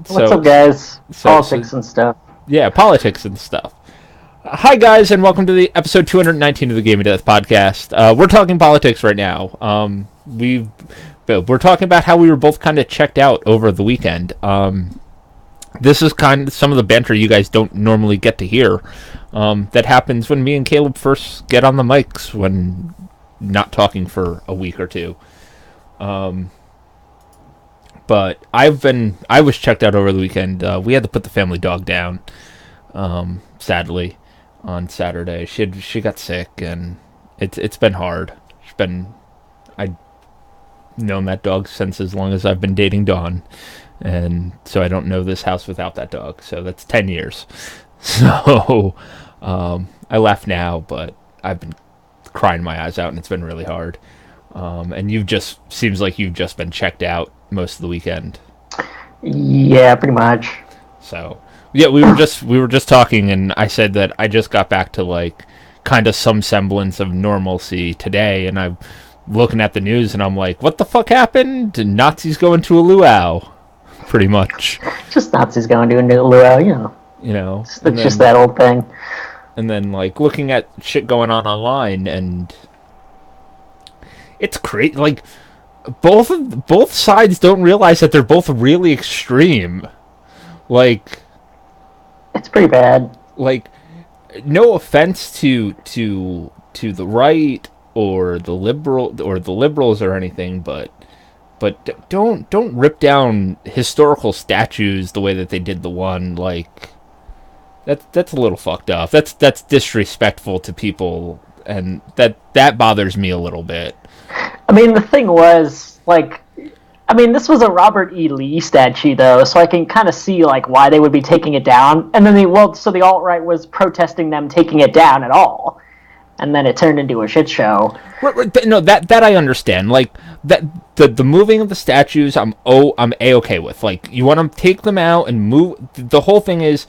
What's up, guys? Politics and stuff. Yeah, politics and stuff. Hi, guys, and welcome to the episode 219 of the Game of Death podcast. We're talking politics right now. We're talking about how we were both kind of checked out over the weekend. This is kind of some of the banter you guys don't normally get to hear. That happens when me and Kaleb first get on the mics when not talking for a week or two. But I was checked out over the weekend. We had to put the family dog down, sadly, on Saturday. She got sick, and it's been hard. I've known that dog since as long as I've been dating Dawn, and so I don't know this house without that dog. So that's 10 years. So I laugh now, but I've been crying my eyes out, and it's been really hard. And seems like you've just been checked out most of the weekend. Yeah, pretty much. So yeah, we were just talking, and I said that I just got back to like kind of some semblance of normalcy today, and I'm looking at the news and I'm like, what the fuck happened? Nazis going to a luau, pretty much. Just Nazis going to a new luau, you know. It's just that old thing. And then like looking at shit going on online, and it's crazy. Like both sides don't realize that they're both really extreme. Like, it's pretty bad. Like, no offense to the right or the liberals or anything, but don't rip down historical statues the way that they did the one. Like, that's a little fucked up. That's disrespectful to people, and that bothers me a little bit. I mean, the thing was, this was a Robert E. Lee statue, though, so I can kind of see, why they would be taking it down. And then the alt-right was protesting them taking it down at all. And then it turned into a shit show. Right, no, that I understand. Like, that the moving of the statues, I'm A-okay with. Like, you want to take them out and move... The whole thing is...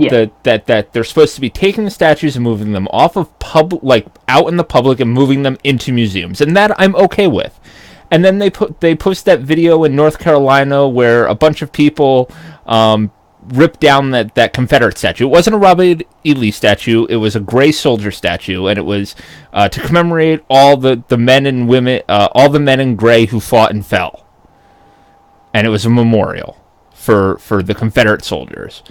Yeah. That they're supposed to be taking the statues and moving them off of out in the public and moving them into museums, and that I'm okay with. And then they posted that video in North Carolina where a bunch of people ripped down that Confederate statue. It wasn't a Robert E. Lee statue; it was a gray soldier statue, and it was to commemorate all the men and women, all the men in gray who fought and fell. And it was a memorial for the Confederate soldiers.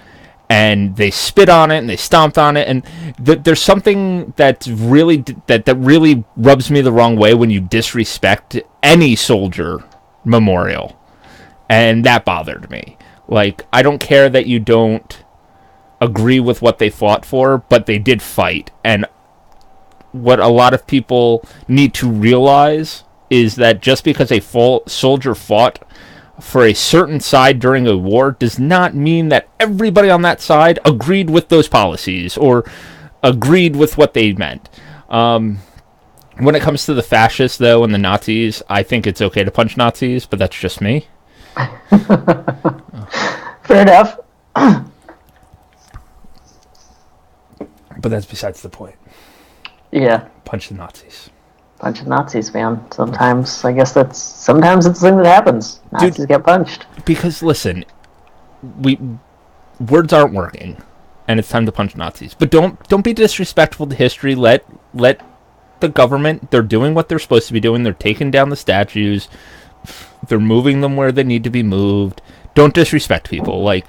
And they spit on it and they stomped on it, and there's something that's really that really rubs me the wrong way when you disrespect any soldier memorial, and that bothered me. Like, I don't care that you don't agree with what they fought for, but they did fight, and what a lot of people need to realize is that just because a full soldier fought for a certain side during a war does not mean that everybody on that side agreed with those policies or agreed with what they meant. When it comes to the fascists, though, and the Nazis, I think it's okay to punch Nazis, but that's just me. Fair enough. But that's besides the point. Yeah. Punch the Nazis. Bunch of Nazis, man. Sometimes it's the thing that happens. Nazis get punched. Because listen, words aren't working, and it's time to punch Nazis. But don't be disrespectful to history. Let the government. They're doing what they're supposed to be doing. They're taking down the statues. They're moving them where they need to be moved. Don't disrespect people. Like,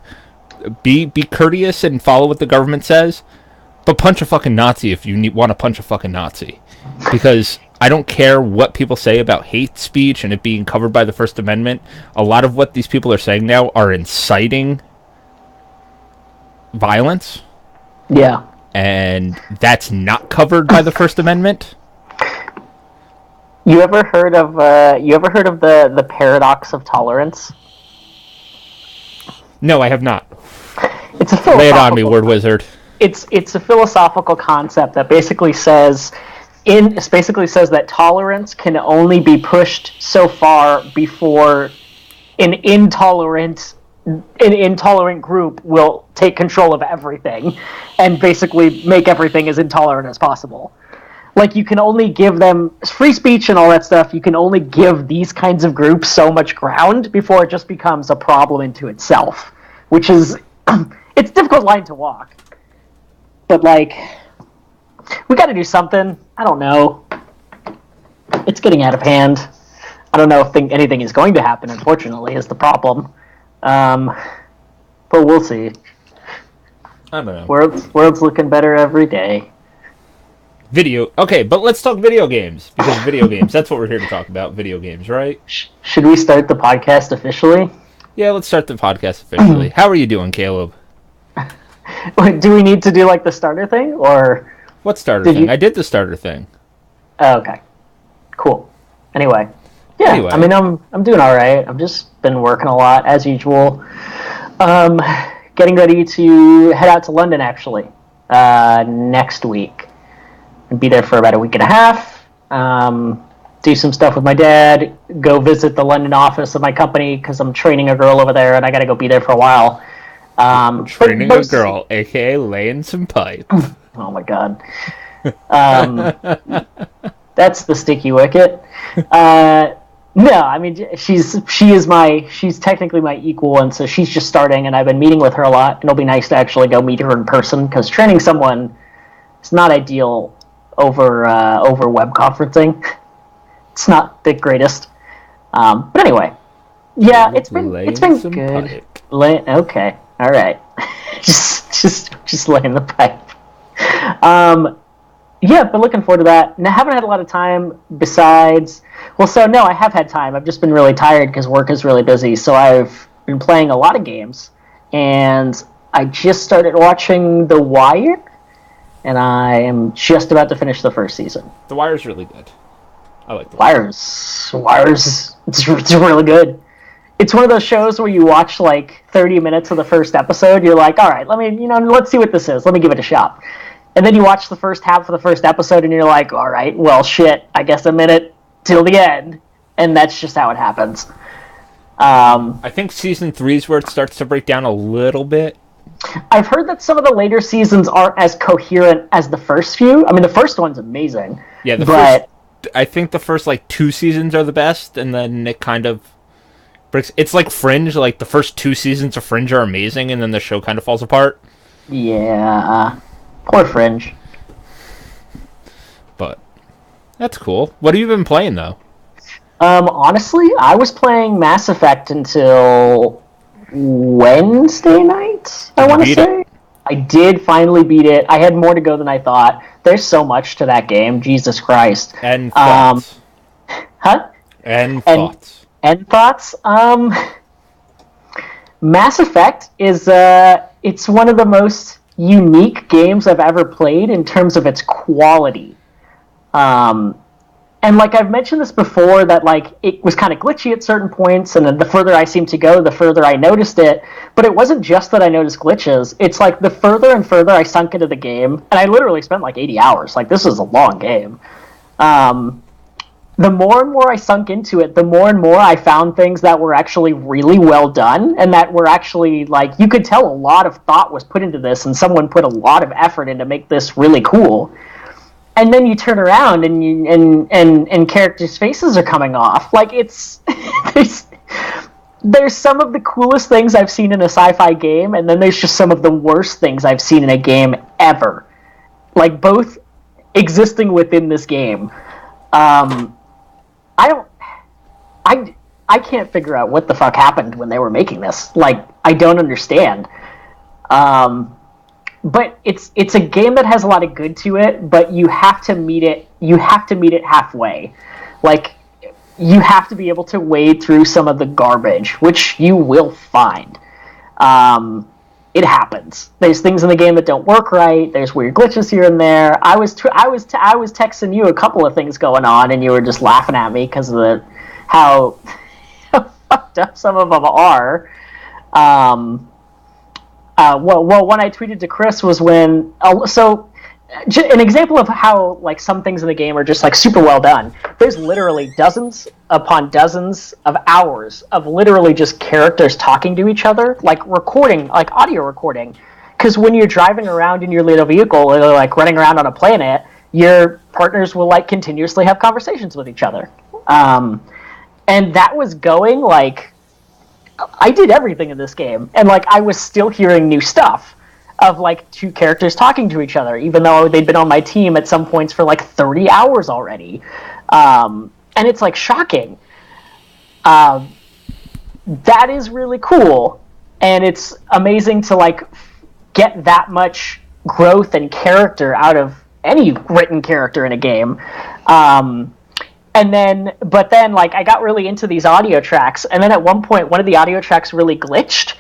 be courteous and follow what the government says. But punch a fucking Nazi if you want to punch a fucking Nazi, because I don't care what people say about hate speech and it being covered by the First Amendment. A lot of what these people are saying now are inciting violence. Yeah. And that's not covered by the First Amendment. You ever heard of the paradox of tolerance? No, I have not. It's a philosophical... Lay it on me, word wizard. It's a philosophical concept that basically says that tolerance can only be pushed so far before an intolerant group will take control of everything and basically make everything as intolerant as possible. Like, you can only give them free speech and all that stuff. You can only give these kinds of groups so much ground before it just becomes a problem into itself. which is it's a difficult line to walk. But like, we got to do something. I don't know. It's getting out of hand. I don't know if anything is going to happen. Unfortunately, is the problem. But we'll see. I don't know. World's looking better every day. Okay, but let's talk video games, because video games, that's what we're here to talk about, video games, right? Should we start the podcast officially? Yeah, let's start the podcast officially. How are you doing, Caleb? Do we need to do like the starter thing, or what starter thing? I did the starter thing. Oh, okay, cool. Anyway, yeah. Anyway. I mean, I'm doing all right. I've just been working a lot as usual. Getting ready to head out to London actually next week. And be there for about a week and a half. Do some stuff with my dad. Go visit the London office of my company because I'm training a girl over there, and I got to go be there for a while. Training a girl, aka laying some pipe. Oh my god. That's the sticky wicket. No, I mean she's technically my equal, and so she's just starting, and I've been meeting with her a lot. It'll be nice to actually go meet her in person because training someone is not ideal over web conferencing. It's not the greatest. But anyway, yeah, it's been good. Okay, all right. just laying the pipe. Yeah, but looking forward to that. Now, I haven't had a lot of time besides... Well, so no, I have had time. I've just been really tired because work is really busy. So I've been playing a lot of games. And I just started watching The Wire. And I am just about to finish the first season. The Wire's really good. I like The Wire. Wire's it's really good. It's one of those shows where you watch like 30 minutes of the first episode. You're like, all right, let's see what this is. Let me give it a shot. And then you watch the first half of the first episode, and you're like, all right, well, shit, I guess I'm in it till the end. And that's just how it happens. I think season 3 is where it starts to break down a little bit. I've heard that some of the later seasons aren't as coherent as the first few. I mean, the first one's amazing. Yeah, I think the first, 2 seasons are the best, and then it kind of breaks... It's like Fringe, the first 2 seasons of Fringe are amazing, and then the show kind of falls apart. Yeah... Poor Fringe. But that's cool. What have you been playing though? Honestly, I was playing Mass Effect until Wednesday night, I want to say. I did finally beat it. I had more to go than I thought. There's so much to that game. Jesus Christ. And thoughts. Huh? And thoughts. And thoughts? Mass Effect is it's one of the most unique games I've ever played in terms of its quality. And I've mentioned this before, that it was kind of glitchy at certain points, and then the further I seemed to go, the further I noticed it. But it wasn't just that I noticed glitches. It's the further and further I sunk into the game, and I literally spent 80 hours. This is a long game. The more and more I sunk into it, the more and more I found things that were actually really well done, and that were actually, you could tell a lot of thought was put into this, and someone put a lot of effort in to make this really cool. And then you turn around, and characters' faces are coming off. It's... there's some of the coolest things I've seen in a sci-fi game, and then there's just some of the worst things I've seen in a game ever. Both existing within this game. I can't figure out what the fuck happened when they were making this. I don't understand. But it's a game that has a lot of good to it, but you have to meet it halfway. You have to be able to wade through some of the garbage, which you will find. It happens. There's things in the game that don't work right. There's weird glitches here and there. I was texting you a couple of things going on, and you were just laughing at me because of how fucked up some of them are. Well, when I tweeted to Chris was when... an example of how some things in the game are just super well done. There's literally dozens upon dozens of hours of literally just characters talking to each other, recording, audio recording. Because when you're driving around in your little vehicle, or running around on a planet, your partners will continuously have conversations with each other. And that was going I did everything in this game, and like I was still hearing new stuff of like two characters talking to each other, even though they'd been on my team at some points for like 30 hours already. And it's like shocking. That is really cool, and it's amazing to like get that much growth and character out of any written character in a game. But then, like, I got really into these audio tracks, and then at one point, one of the audio tracks really glitched.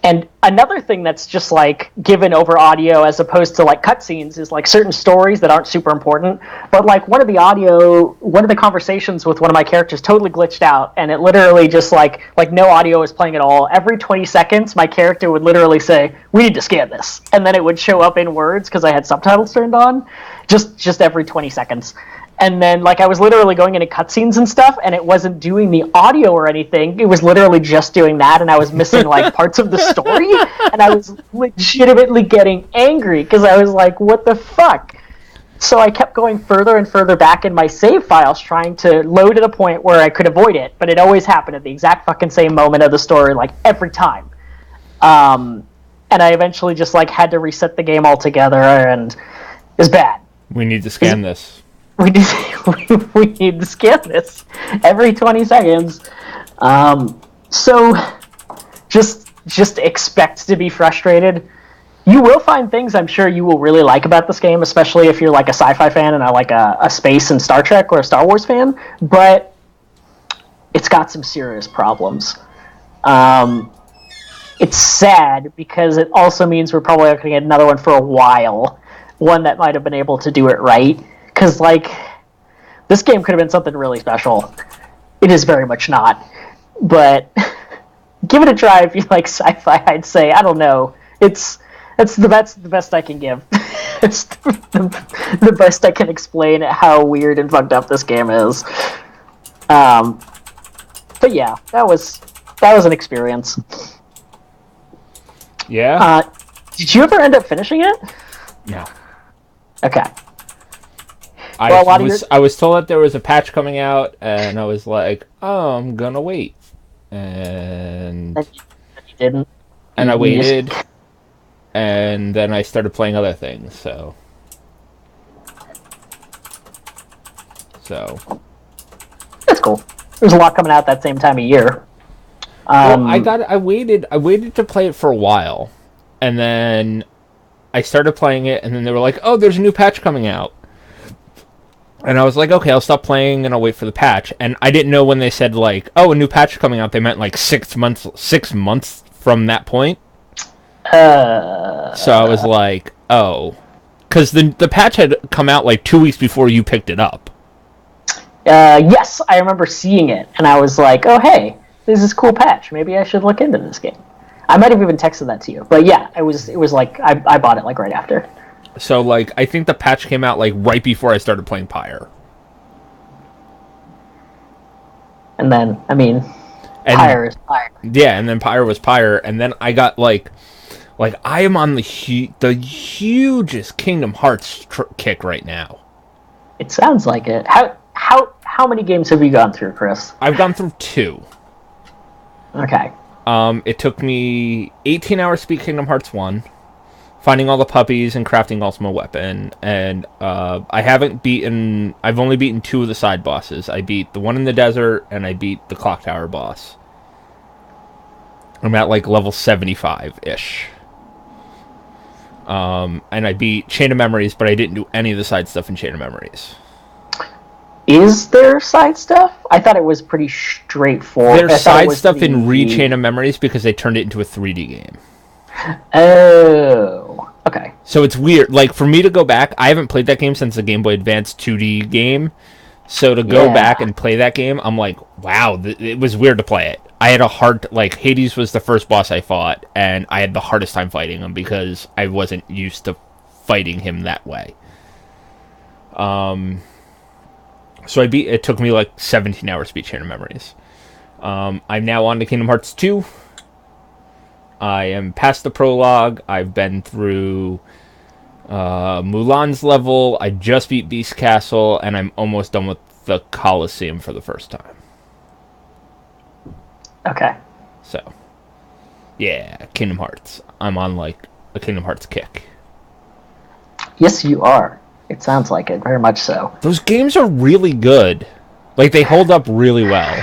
And another thing that's just like given over audio as opposed to like cutscenes is like certain stories that aren't super important. But like one of the conversations with one of my characters totally glitched out, and it literally just like no audio was playing at all. Every 20 seconds, my character would literally say, "We need to scan this," and then it would show up in words because I had subtitles turned on, just every 20 seconds. And then, like, I was literally going into cutscenes and stuff, and it wasn't doing the audio or anything. It was literally just doing that, and I was missing, like, parts of the story. And I was legitimately getting angry, because I was like, what the fuck? So I kept going further and further back in my save files, trying to load at a point where I could avoid it. But it always happened at the exact fucking same moment of the story, like, every time. And I eventually just, like, had to reset the game altogether, and it was bad. We need to scan this. We need to scan this every 20 seconds. So just expect to be frustrated. You will find things I'm sure you will really like about this game, especially if you're like a sci-fi fan and like a space and Star Trek or a Star Wars fan, but it's got some serious problems. It's sad because it also means we're probably not going to get another one for a while, one that might have been able to do it right. Because, like, this game could have been something really special. It is very much not. But give it a try if you like sci-fi, I'd say. I don't know. That's the best I can give. It's the best I can explain how weird and fucked up this game is. But yeah, that was an experience. Yeah? Did you ever end up finishing it? No. Okay. I was told that there was a patch coming out, and I was like, "Oh, I'm gonna wait," and you didn't. And I waited, and then I started playing other things. So that's cool. There's a lot coming out that same time of year. Well, I waited to play it for a while, and then I started playing it, and then they were like, "Oh, there's a new patch coming out." And I was like, okay, I'll stop playing and I'll wait for the patch. And I didn't know when they said, like, oh, a new patch coming out, they meant, like, 6 months from that point. So I was like, oh. Because the patch had come out, like, 2 weeks before you picked it up. Yes, I remember seeing it. And I was like, oh, hey, this is a cool patch. Maybe I should look into this game. I might have even texted that to you. But yeah, it was like, I bought it, like, right after. So, like, I think the patch came out, like, right before I started playing Pyre. And then, I mean, Pyre is Pyre. Yeah, and then Pyre was Pyre, and then I got, like I am on the hugest Kingdom Hearts kick right now. It sounds like it. How many games have you gone through, Chris? I've gone through 2. Okay. It took me 18 hours to beat Kingdom Hearts 1. Finding all the puppies and crafting Ultimate Weapon, and I've only beaten 2 of the side bosses. I beat the one in the desert, and I beat the Clock Tower boss. I'm at, like, level 75-ish. And I beat Chain of Memories, but I didn't do any of the side stuff in Chain of Memories. Is there side stuff? I thought it was pretty straightforward. There's side stuff in Chain of Memories because they turned it into a 3D game. Oh, okay. So it's weird. Like, for me to go back, I haven't played that game since the Game Boy Advance 2D game. So to go back and play that game, I'm like, wow, it was weird to play it. I had a hard... Like, Hades was the first boss I fought, and I had the hardest time fighting him because I wasn't used to fighting him that way. So it took me, like, 17 hours to beat Chain of Memories. I'm now on to Kingdom Hearts 2. I am past the prologue. I've been through Mulan's level. I just beat Beast Castle, and I'm almost done with the Colosseum for the first time. Okay. So. Yeah, Kingdom Hearts. I'm on like a Kingdom Hearts kick. Yes, you are. It sounds like it, very much so. Those games are really good. Like, they hold up really well.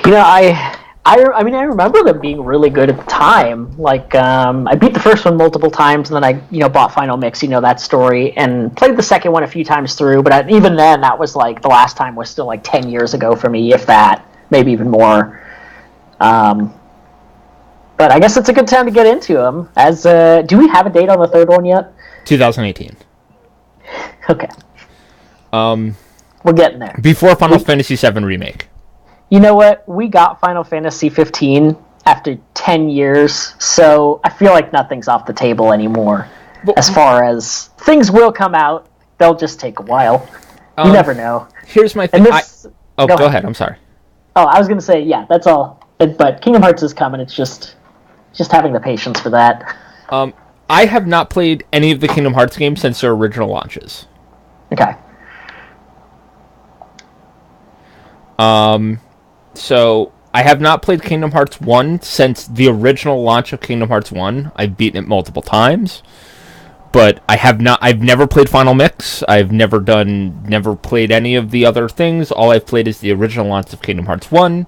You know, I mean, I remember them being really good at the time. Like, I beat the first one multiple times, and then I, bought Final Mix, that story, and played the second one a few times through. But even then, that was like the last time was still like 10 years ago for me, if that, maybe even more. But I guess it's a good time to get into them. Do we have a date on the third one yet? 2018. Okay. We're getting there. Before Final Fantasy VII Remake. You know what? We got Final Fantasy 15 after 10 years, so I feel like nothing's off the table anymore. As far as things will come out, they'll just take a while. You never know. Here's my thing. Go ahead. I'm sorry. Oh, I was going to say, yeah, that's all. But Kingdom Hearts is coming. It's just having the patience for that. I have not played any of the Kingdom Hearts games since their original launches. Okay. So I have not played Kingdom Hearts 1 since the original launch of Kingdom Hearts 1. I've beaten it multiple times. But I've never played Final Mix. I've never played any of the other things. All I've played is the original launch of Kingdom Hearts 1.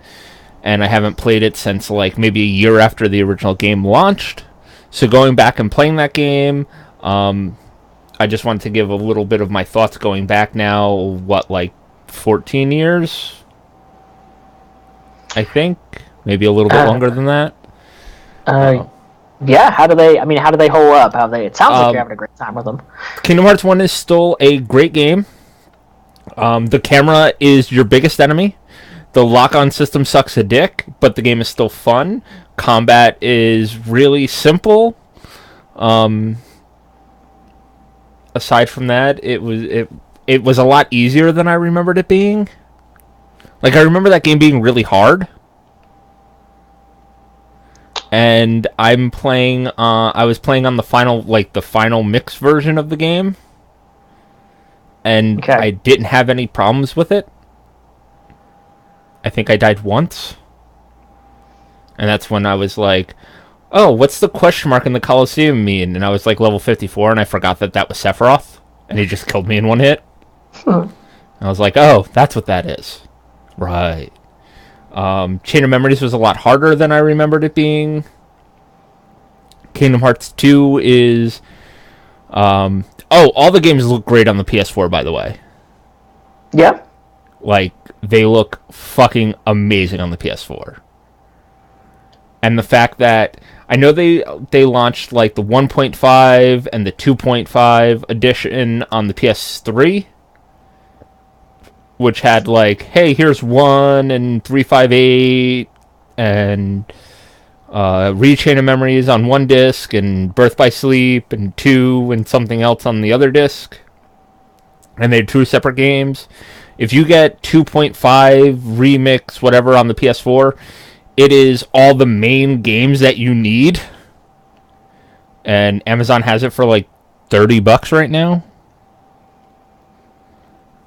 And I haven't played it since like maybe a year after the original game launched. So going back and playing that game, I just wanted to give a little bit of my thoughts going back now, like 14 years? I think. Maybe a little bit longer than that. Yeah, how do they hold up? It sounds like you're having a great time with them. Kingdom Hearts 1 is still a great game. The camera is your biggest enemy. The lock-on system sucks a dick, but the game is still fun. Combat is really simple. Aside from that, it was a lot easier than I remembered it being. Like, I remember that game being really hard. And I was playing on the final mix version of the game. And I didn't have any problems with it. I think I died once. And that's when I was like, oh, what's the question mark in the Colosseum mean? And I was like level 54, and I forgot that was Sephiroth. And he just killed me in one hit. I was like, oh, that's what that is. Right. Chain of Memories was a lot harder than I remembered it being. Kingdom Hearts 2 is... all the games look great on the PS4, by the way. Yeah. Like, they look fucking amazing on the PS4. And the fact that... I know they launched, like, the 1.5 and the 2.5 edition on the PS3, which had, like, hey, here's 1 and 358 and Chain of Memories on one disc and Birth by Sleep and 2 and something else on the other disc. And they're 2 separate games. If you get 2.5 remix, whatever, on the PS4, it is all the main games that you need. And Amazon has it for like $30 right now.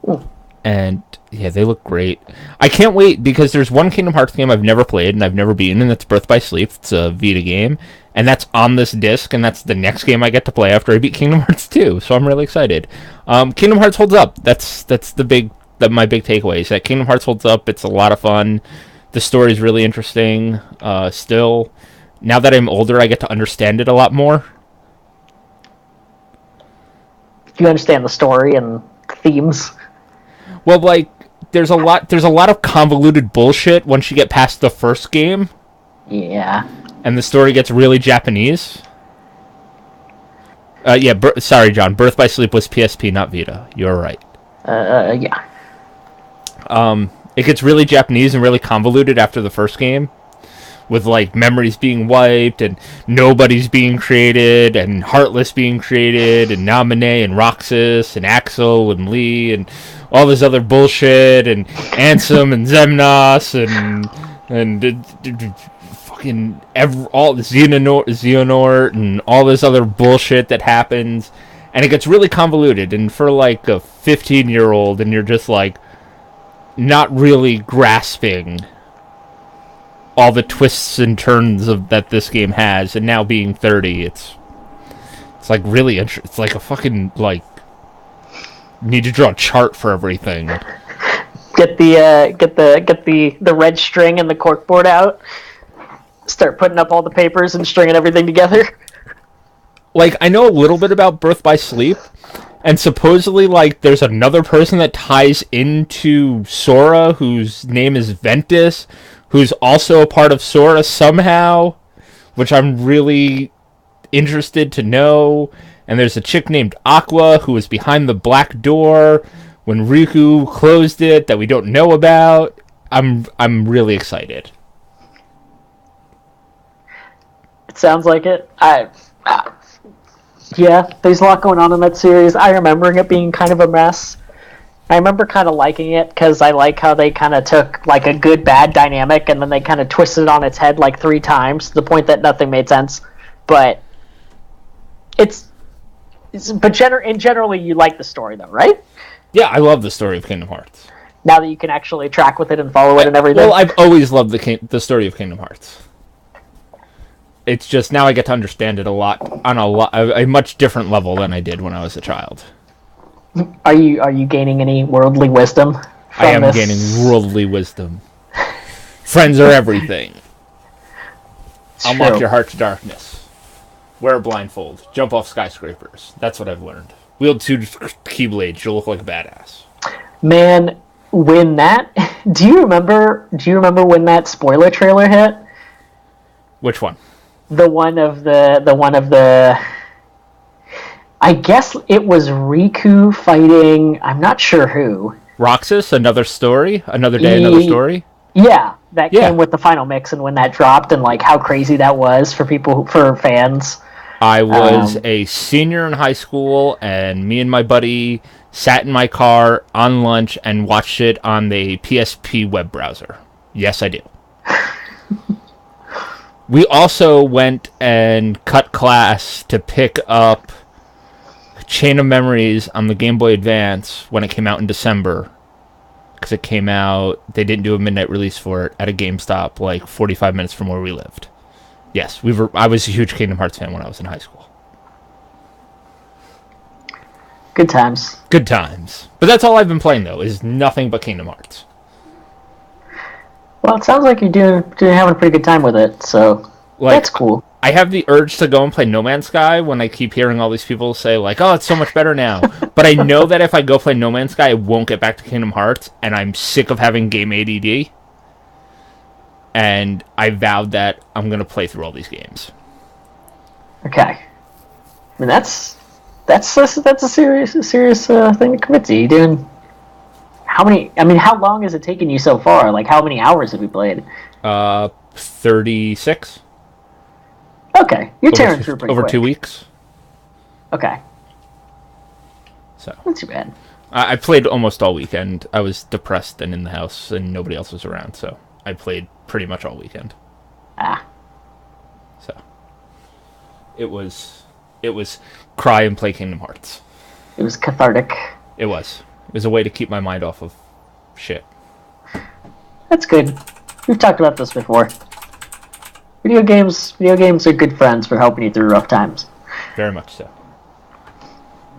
Ooh. And yeah, they look great. I can't wait because there's one Kingdom Hearts game I've never played and I've never beaten, and that's Birth by Sleep. It's a Vita game, and that's on this disc, and that's the next game I get to play after I beat Kingdom Hearts 2. So I'm really excited. Kingdom Hearts holds up. That's my big takeaway is that Kingdom Hearts holds up. It's a lot of fun. The story is really interesting. Still, now that I'm older, I get to understand it a lot more. You understand the story and themes. Well, like, there's a lot of convoluted bullshit once you get past the first game. Yeah. And the story gets really Japanese. Sorry, John. Birth by Sleep was PSP, not Vita. You're right. Yeah. It gets really Japanese and really convoluted after the first game. With, like, memories being wiped, and Nobody's being created, and Heartless being created, and Naminé, and Roxas, and Axel, and Lee, and all this other bullshit, and Ansem, and Zemnos, and fucking all Xehanort, and all this other bullshit that happens. And it gets really convoluted, and for, like, a 15-year-old, and you're just, like, not really grasping all the twists and turns that this game has, and now being 30, it's like really it's like a fucking like need to draw a chart for everything. Get the red string and the corkboard out. Start putting up all the papers and stringing everything together. Like, I know a little bit about Birth by Sleep, and supposedly, like, there's another person that ties into Sora, whose name is Ventus, who's also a part of Sora somehow, which I'm really interested to know. And there's a chick named Aqua, who was behind the black door when Riku closed it, that we don't know about. I'm really excited. It sounds like it. Yeah, there's a lot going on in that series. I remember it being kind of a mess. I remember kind of liking it because I like how they kind of took like a good bad dynamic and then they kind of twisted it on its head like 3 times to the point that nothing made sense. But generally you like the story though, right? Yeah, I love the story of Kingdom Hearts. Now that you can actually track with it and follow it and everything. Well, I've always loved the story of Kingdom Hearts. It's just now I get to understand it on a much different level than I did when I was a child. Are you gaining any worldly wisdom from I am gaining worldly wisdom. Friends are everything. Unlock your heart to darkness. Wear a blindfold. Jump off skyscrapers. That's what I've learned. Wield 2 keyblades. You'll look like a badass. Man, when that do you remember when that spoiler trailer hit? Which one? The one of the I guess it was Riku fighting, I'm not sure who. Roxas, another story? Another day, another story? Yeah, that came with the final mix, and when that dropped and like how crazy that was for fans. I was a senior in high school, and me and my buddy sat in my car on lunch and watched it on the PSP web browser. Yes, I do. We also went and cut class to pick up Chain of Memories on the Game Boy Advance when it came out in December. Because it came out, they didn't do a midnight release for it at a GameStop like 45 minutes from where we lived. Yes, I was a huge Kingdom Hearts fan when I was in high school. Good times. Good times. But that's all I've been playing, though, is nothing but Kingdom Hearts. Well, it sounds like you're having a pretty good time with it, so that's cool. I have the urge to go and play No Man's Sky when I keep hearing all these people say, like, oh, it's so much better now. But I know that if I go play No Man's Sky, I won't get back to Kingdom Hearts, and I'm sick of having game ADD. And I vowed that I'm going to play through all these games. Okay. I mean, that's a serious thing to commit to. You doing... how long has it taken you so far? Like, how many hours have you played? 36. Okay, you're tearing through pretty quick. Over 2 weeks. Okay. So. Not too bad. I played almost all weekend. I was depressed and in the house, and nobody else was around, so I played pretty much all weekend. So. It was cry and play Kingdom Hearts. It was cathartic. It was. It was a way to keep my mind off of shit. That's good. We've talked about this before. Video games are good friends for helping you through rough times. Very much so.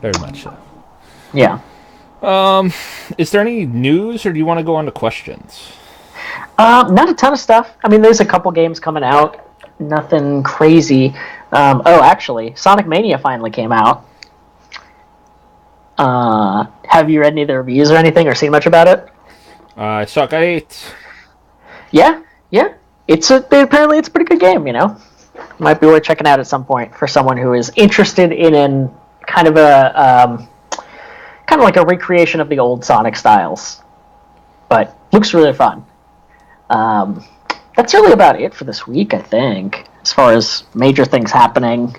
Very much so. Yeah. Is there any news, or do you want to go on to questions? Not a ton of stuff. I mean, there's a couple games coming out. Nothing crazy. Actually, Sonic Mania finally came out. Have you read any of the reviews or anything, or seen much about it? I suck at 8. Yeah. Apparently it's a pretty good game, you know? Might be worth checking out at some point for someone who is interested in kind of like a recreation of the old Sonic styles. But looks really fun. That's really about it for this week, I think, as far as major things happening.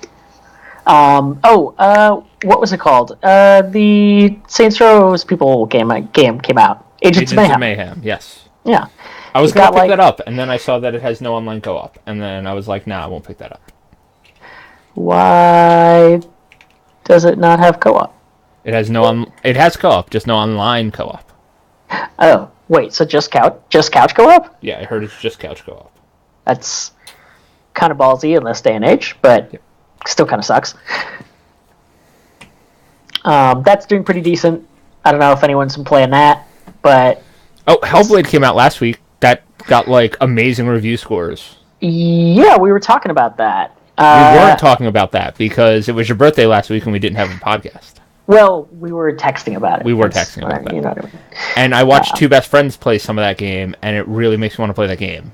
What was it called? The Saints Row's People game came out. Agents of Mayhem, yes. Yeah. I was going to pick that up, and then I saw that it has no online co-op, and then I was like, nah, I won't pick that up. Why does it not have co-op? It has it has co-op, just no online co-op. Oh, wait, so just couch co-op? Yeah, I heard it's just couch co-op. That's kind of ballsy in this day and age, but still kind of sucks. That's doing pretty decent. I don't know if anyone's been playing that, but... Oh, Hellblade came out last week. That got, like, amazing review scores. Yeah, we were talking about that. We weren't talking about that because it was your birthday last week and we didn't have a podcast. Well, we were texting about it. We were texting about that. You know what I mean. And I watched two best friends play some of that game, and it really makes me want to play that game.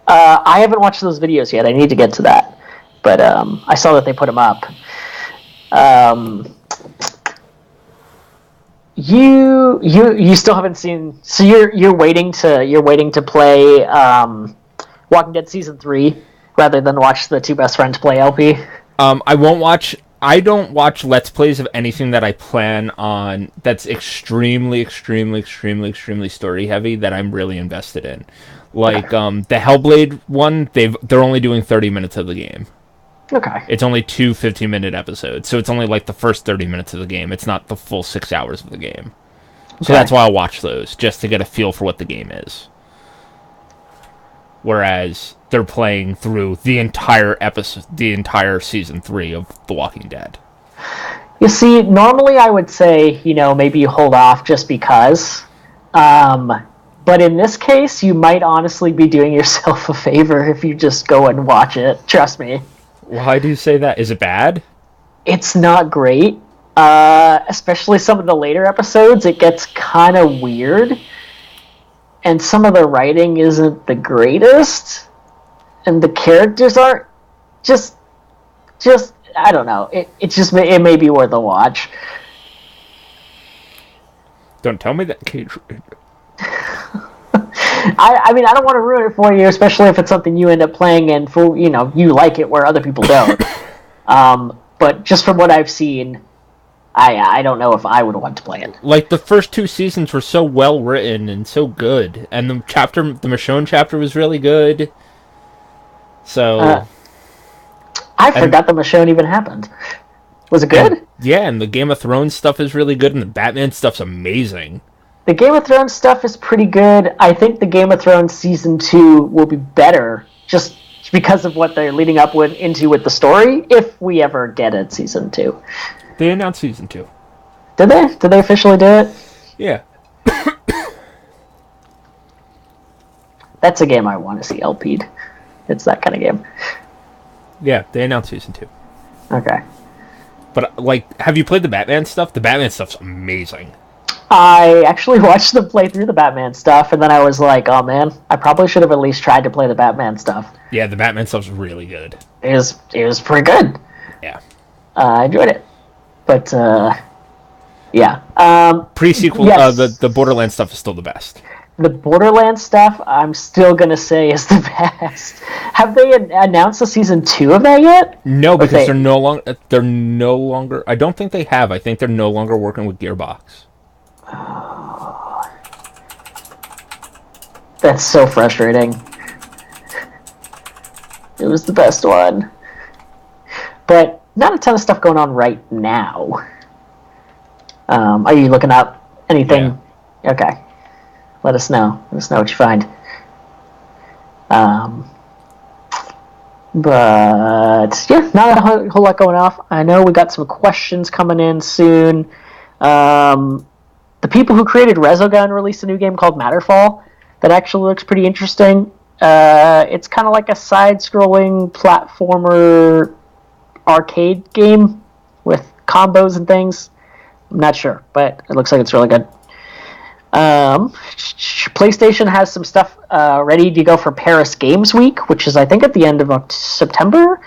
I haven't watched those videos yet. I need to get to that. But I saw that they put them up. You still haven't seen, so you're waiting to play Walking Dead Season 3 rather than watch the two best friends play LP? I don't watch Let's Plays of anything that I plan on that's extremely story heavy that I'm really invested in. Like the Hellblade one, they're only doing 30 minutes of the game. Okay. It's only 2 15-minute episodes, so it's only like the first 30 minutes of the game. It's not the full 6 hours of the game. So that's why I'll watch those, just to get a feel for what the game is. Whereas they're playing through the entire season 3 of The Walking Dead. You see, normally I would say, maybe you hold off just because. But in this case, you might honestly be doing yourself a favor if you just go and watch it. Trust me. Why do you say that? Is it bad? It's not great. Especially some of the later episodes, it gets kind of weird. And some of the writing isn't the greatest. And the characters aren't just I don't know. It may be worth a watch. Don't tell me that, Kate. I mean, I don't want to ruin it for you, especially if it's something you end up playing and you like it where other people don't. But just from what I've seen, I don't know if I would want to play it. Like, the first 2 seasons were so well written and so good, and the Michonne chapter was really good. So I forgot the Michonne even happened. Was it good? And the Game of Thrones stuff is really good, and the Batman stuff's amazing. The Game of Thrones stuff is pretty good. I think the Game of Thrones Season 2 will be better, just because of what they're leading up into with the story, if we ever get it, Season 2. They announced Season 2. Did they? Did they officially do it? Yeah. That's a game I want to see LP'd. It's that kind of game. Yeah, they announced Season 2. Okay. But, have you played the Batman stuff? The Batman stuff's amazing. I actually watched them play through the Batman stuff, and then I was like, oh man, I probably should have at least tried to play the Batman stuff. Yeah, the Batman stuff's really good. It was pretty good. Yeah. I enjoyed it. But, yeah. Pre-sequel, yes. The Borderlands stuff is still the best. The Borderlands stuff, I'm still going to say is the best. Have they announced a Season 2 of that yet? No, because they're no longer... I don't think they have. I think they're no longer working with Gearbox. Oh, that's so frustrating. It was the best one. But not a ton of stuff going on right now. Are you looking up anything? Yeah. Okay. Let us know. Let us know what you find. But yeah, not a whole lot going off. I know we got some questions coming in soon. The people who created Resogun released a new game called Matterfall that actually looks pretty interesting. It's kind of like a side-scrolling platformer arcade game with combos and things. I'm not sure, but it looks like it's really good. PlayStation has some stuff ready to go for Paris Games Week, which is, I think, at the end of September.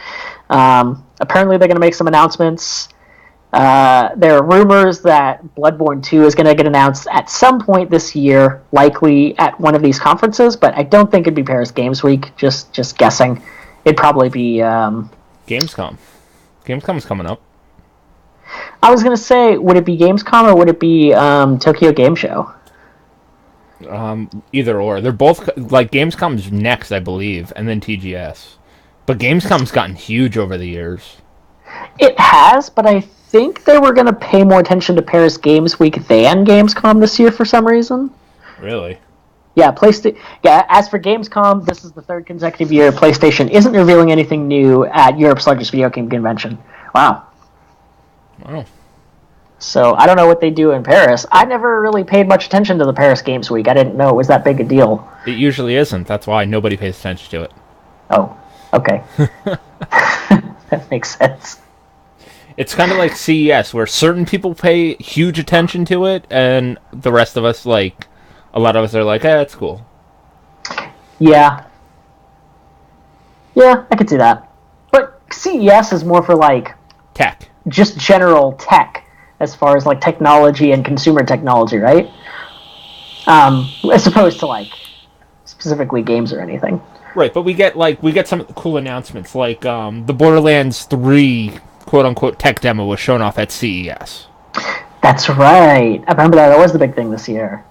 Apparently, they're going to make some announcements. There are rumors that Bloodborne 2 is going to get announced at some point this year, likely at one of these conferences, but I don't think it'd be Paris Games Week, just guessing. It'd probably be... Gamescom. Gamescom's coming up. I was going to say, would it be Gamescom or would it be Tokyo Game Show? Either or. They're both... Gamescom's next, I believe, and then TGS. But Gamescom's gotten huge over the years. It has, but I think they were going to pay more attention to Paris Games Week than Gamescom this year for some reason. Really? Yeah, PlayStation. Yeah, as for Gamescom, this is the third consecutive year PlayStation isn't revealing anything new at Europe's largest video game convention. Wow. Wow. So I don't know what they do in Paris. I never really paid much attention to the Paris Games Week. I didn't know it was that big a deal. It usually isn't. That's why nobody pays attention to it. Oh, okay. That makes sense. It's kind of like CES, where certain people pay huge attention to it, and the rest of us, like, a lot of us are like, it's cool. Yeah. Yeah, I could see that. But CES is more for, like... Tech. Just general tech, as far as, like, technology and consumer technology, right? As opposed to, like, specifically games or anything. Right, but we get some cool announcements, like the Borderlands 3 quote-unquote tech demo was shown off at CES. That's right. I remember that. That was the big thing this year.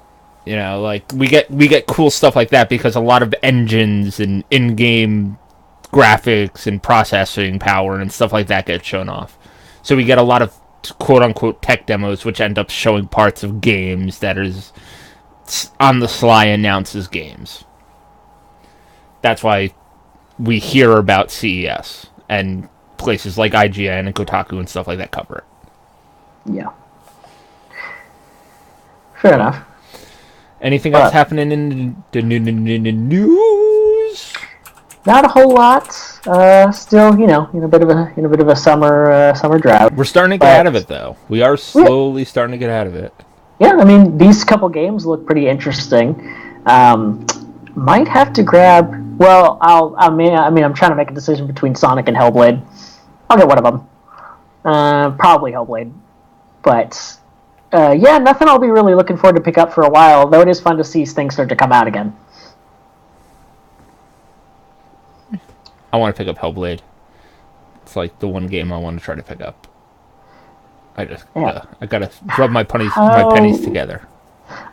You know, like, we get cool stuff like that because a lot of engines and in-game graphics and processing power and stuff like that get shown off. So we get a lot of quote-unquote tech demos, which end up showing parts of games that is on the sly announces games. That's why we hear about CES, and places like IGN and Kotaku and stuff like that cover it. Yeah. Fair enough. Anything else happening in the news? Not a whole lot. Still, in a bit of a summer drought. We're starting to get out of it, though. We are slowly starting to get out of it. Yeah, I mean, these couple games look pretty interesting. Might have to grab. Well, I'm trying to make a decision between Sonic and Hellblade. I'll get one of them. Probably Hellblade. But yeah, nothing I'll be really looking forward to pick up for a while. Though it is fun to see things start to come out again. I want to pick up Hellblade. It's like the one game I want to try to pick up. I gotta rub my pennies together.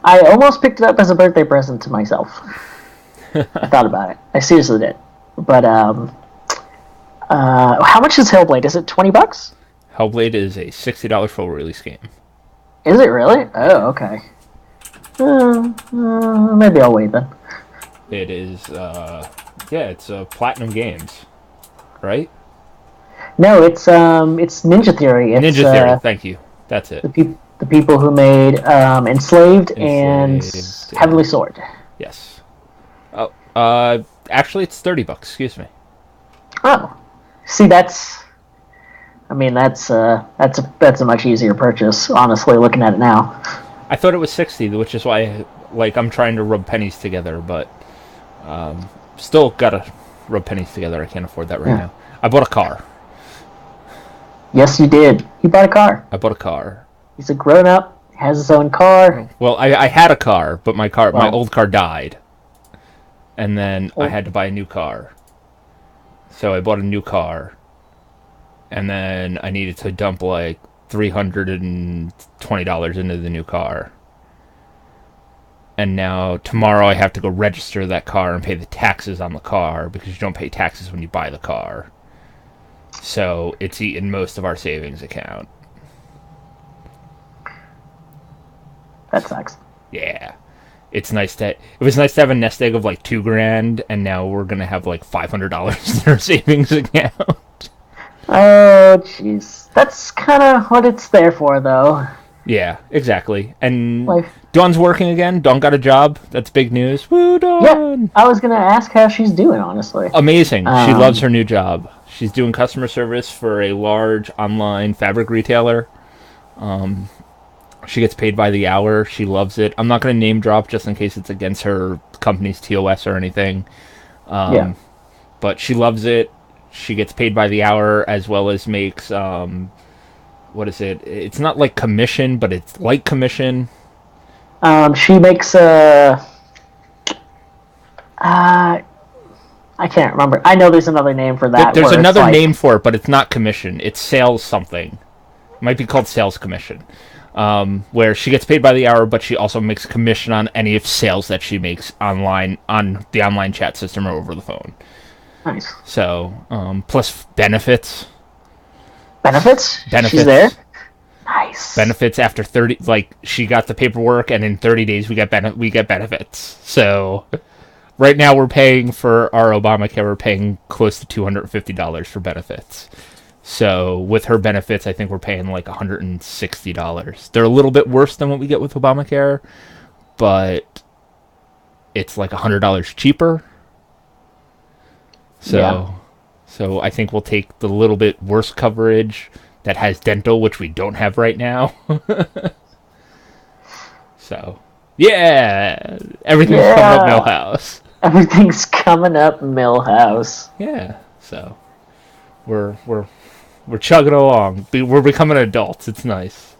I almost picked it up as a birthday present to myself. I thought about it. I seriously did. But how much is Hellblade? Is it $20? Hellblade is a $60 full release game. Is it really? Oh, okay. Maybe I'll wait then. It is. It's Platinum Games, right? No, it's Ninja Theory. It's, Ninja Theory. Thank you. That's it. The people who made Enslaved and Heavenly Sword. Yes. Oh, actually, it's $30. Excuse me. Oh, see, that's a much easier purchase. Honestly, looking at it now. I thought it was $60, which is why, I'm trying to rub pennies together, but still gotta rub pennies together. I can't afford that right now. I bought a car. Yes, you did. You bought a car. I bought a car. He's a grown-up, has his own car. Well, I had a car, but my old car died. And then I had to buy a new car. So I bought a new car. And then I needed to dump $320 into the new car. And now tomorrow I have to go register that car and pay the taxes on the car, because you don't pay taxes when you buy the car. So it's eaten most of our savings account. That sucks. Yeah. It was nice to have a nest egg of $2,000, and now we're gonna have $500 in our savings account. Oh, jeez. That's kind of what it's there for, though. Yeah, exactly. And Dawn's working again. Dawn got a job. That's big news. Woo, Dawn! Yeah, I was gonna ask how she's doing, honestly. Amazing. She loves her new job. She's doing customer service for a large online fabric retailer. She gets paid by the hour. She loves it. I'm not going to name drop just in case it's against her company's TOS or anything. But she loves it. She gets paid by the hour, as well as makes, what is it? It's not like commission, but it's like commission. She makes, I can't remember. I know there's another name for that. There's another name for it, but it's not commission. It's sales something. It might be called sales commission. Where she gets paid by the hour, but she also makes commission on any of sales that she makes online, on the online chat system or over the phone. Nice. So, plus benefits. Benefits? She's there? Nice. benefits after 30. Like, she got the paperwork, and in 30 days we get benefits. So right now we're paying for our Obamacare. We're paying close to $250 for benefits. So with her benefits, I think we're paying like $160. They're a little bit worse than what we get with Obamacare, but it's like $100 cheaper. So I think we'll take the little bit worse coverage that has dental, which we don't have right now. So, yeah, everything's coming up Millhouse. Everything's coming up Millhouse. Yeah, so we're chugging along. We're becoming adults. It's nice.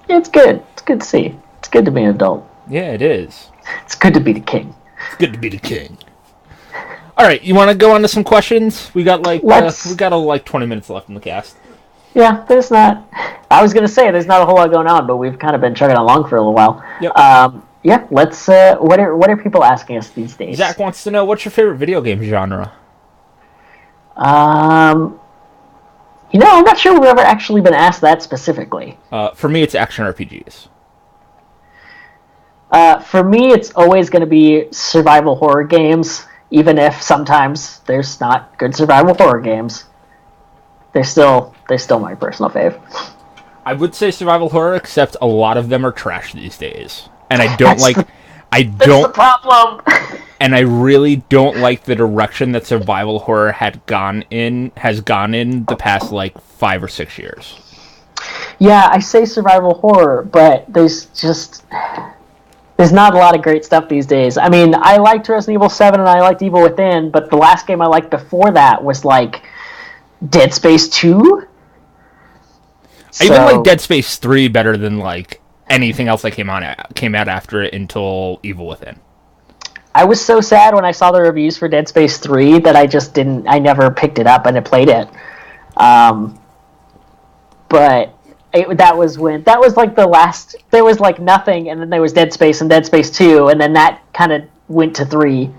Yeah, it's good. It's good to see. It's good to be an adult. Yeah, it is. It's good to be the king. It's good to be the king. All right, you want to go on to some questions? We got like 20 minutes left in the cast. Yeah, there's not. I was gonna say there's not a whole lot going on, but we've kind of been chugging along for a little while. Yep. Yeah. Let's. What are people asking us these days? Zach wants to know, what's your favorite video game genre? I'm not sure we've ever actually been asked that specifically. For me, it's action RPGs. For me, it's always going to be survival horror games, even if sometimes there's not good survival horror games. They're still my personal fave. I would say survival horror, except a lot of them are trash these days, and I don't That's the problem. And I really don't like the direction that survival horror has gone in the past like 5 or 6 years. Yeah, I say survival horror, but there's not a lot of great stuff these days. I mean, I liked Resident Evil 7 and I liked Evil Within, but the last game I liked before that was like Dead Space 2. I even like Dead Space 3 better than like anything else that came out after it until Evil Within. I was so sad when I saw the reviews for Dead Space 3 that I never picked it up and played it. But that was like the last, there was like nothing, and then there was Dead Space and Dead Space 2, and then that kind of went to 3.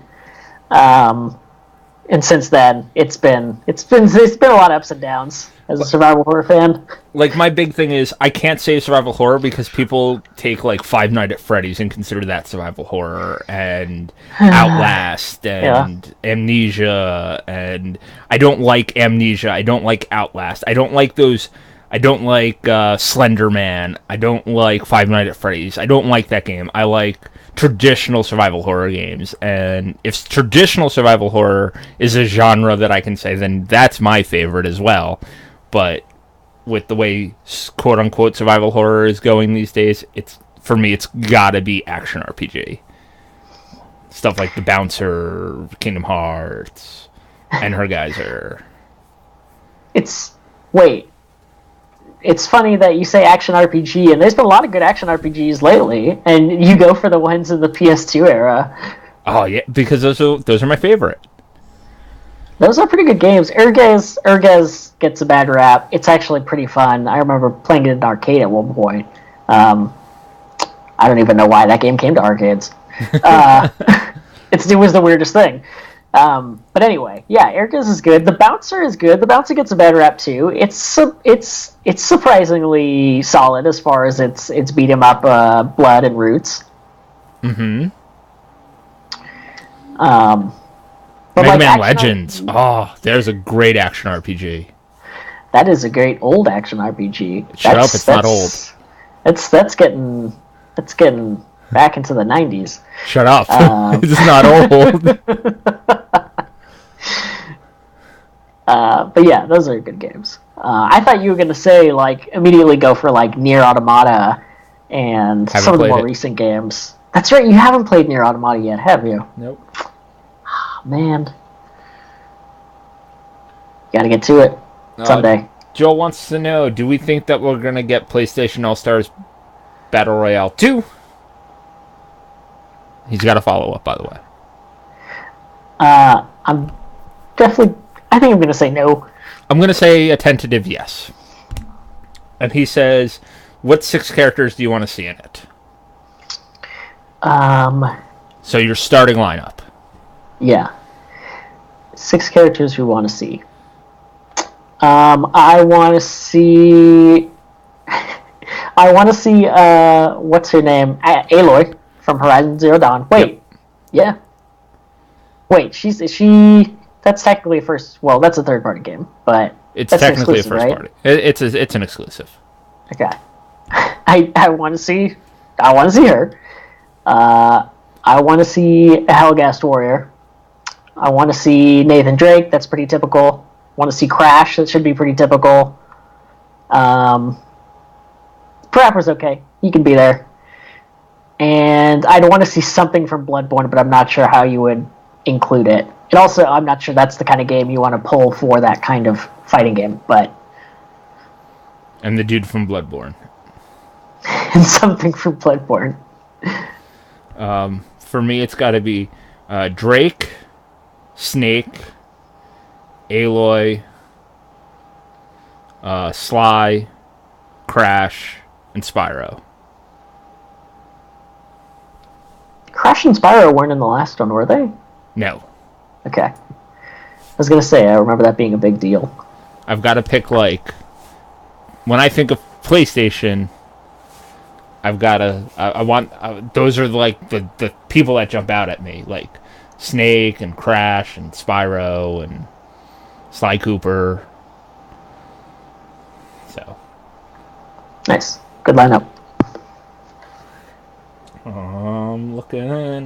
And since then, it's been a lot of ups and downs as a survival horror fan. Like, my big thing is, I can't say survival horror because people take like Five Nights at Freddy's and consider that survival horror, and Outlast and Amnesia, and I don't like Amnesia. I don't like Outlast. I don't like those. I don't like Slender Man. I don't like Five Nights at Freddy's. I don't like that game. I like traditional survival horror games, and if traditional survival horror is a genre that I can say, then that's my favorite as well. But with the way quote-unquote survival horror is going these days, for me it's gotta be action RPG. Stuff like The Bouncer, Kingdom Hearts, and Geyser. It's funny that you say action RPG, and there's been a lot of good action RPGs lately, and you go for the ones in the PS2 era. Oh yeah, because those are my favorite. Those are pretty good games. Ergez gets a bad rap. It's actually pretty fun. I remember playing it in an arcade at one point. I don't even know why that game came to arcades. It was the weirdest thing. But anyway, yeah, Ergez is good. The Bouncer is good. The Bouncer gets a bad rap too. It's surprisingly solid as far as its beat 'em up blood and roots. Mm-hmm. But Mega Man Legends. Oh, there's a great action RPG. That is a great old action RPG. Shut up! It's not old. That's getting back into the 90s. Shut up! It's not old. But yeah, those are good games. I thought you were gonna say like immediately go for like Nier Automata and some of the more recent games. That's right, you haven't played Nier Automata yet, have you? Nope. Oh, man, gotta get to it someday. Joel wants to know: do we think that we're gonna get PlayStation All Stars Battle Royale 2? He's got a follow-up, by the way. I'm definitely. I think I'm gonna say no. I'm gonna say a tentative yes. And he says, "What 6 characters do you want to see in it?" So your starting lineup. Yeah. 6 characters we want to see. I want to see I want to see what's her name, Aloy from Horizon Zero Dawn. Wait, yeah. Wait, is she? That's technically a first. Well, that's a third-party game, but it's that's technically a first right? party. It's an exclusive. Okay. I want to see. I want to see her. I want to see a Hellgast Warrior. I want to see Nathan Drake. That's pretty typical. I want to see Crash. That should be pretty typical. Parappa's okay. He can be there. And I'd want to see something from Bloodborne, but I'm not sure how you would include it. And also, I'm not sure that's the kind of game you want to pull for that kind of fighting game, but... And the dude from Bloodborne. And something from Bloodborne. For me, it's got to be Drake, Snake, Aloy, Sly, Crash, and Spyro. Crash and Spyro weren't in the last one, were they? No. Okay. I was going to say, I remember that being a big deal. I've got to pick, like... When I think of PlayStation, I've got to... I want... those are, like, the people that jump out at me. Like, Snake and Crash and Spyro and Sly Cooper. So... Nice. Good lineup. I'm looking.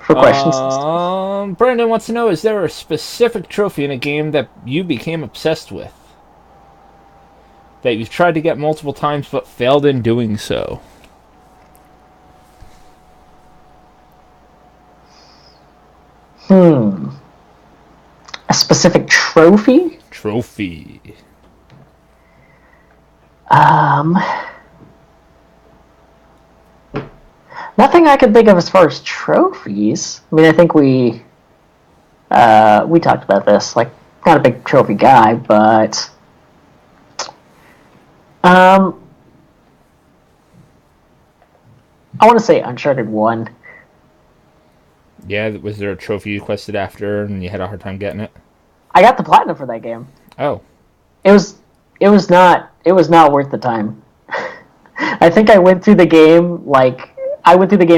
For questions. Brandon wants to know, is there a specific trophy in a game that you became obsessed with? That you've tried to get multiple times but failed in doing so? A specific trophy? Trophy. Nothing I can think of as far as trophies. I mean, I think we talked about this. Like, not a big trophy guy, but I want to say Uncharted 1. Yeah, was there a trophy you quested after and you had a hard time getting it? I got the platinum for that game. Oh. It was not worth the time. I think I went through the game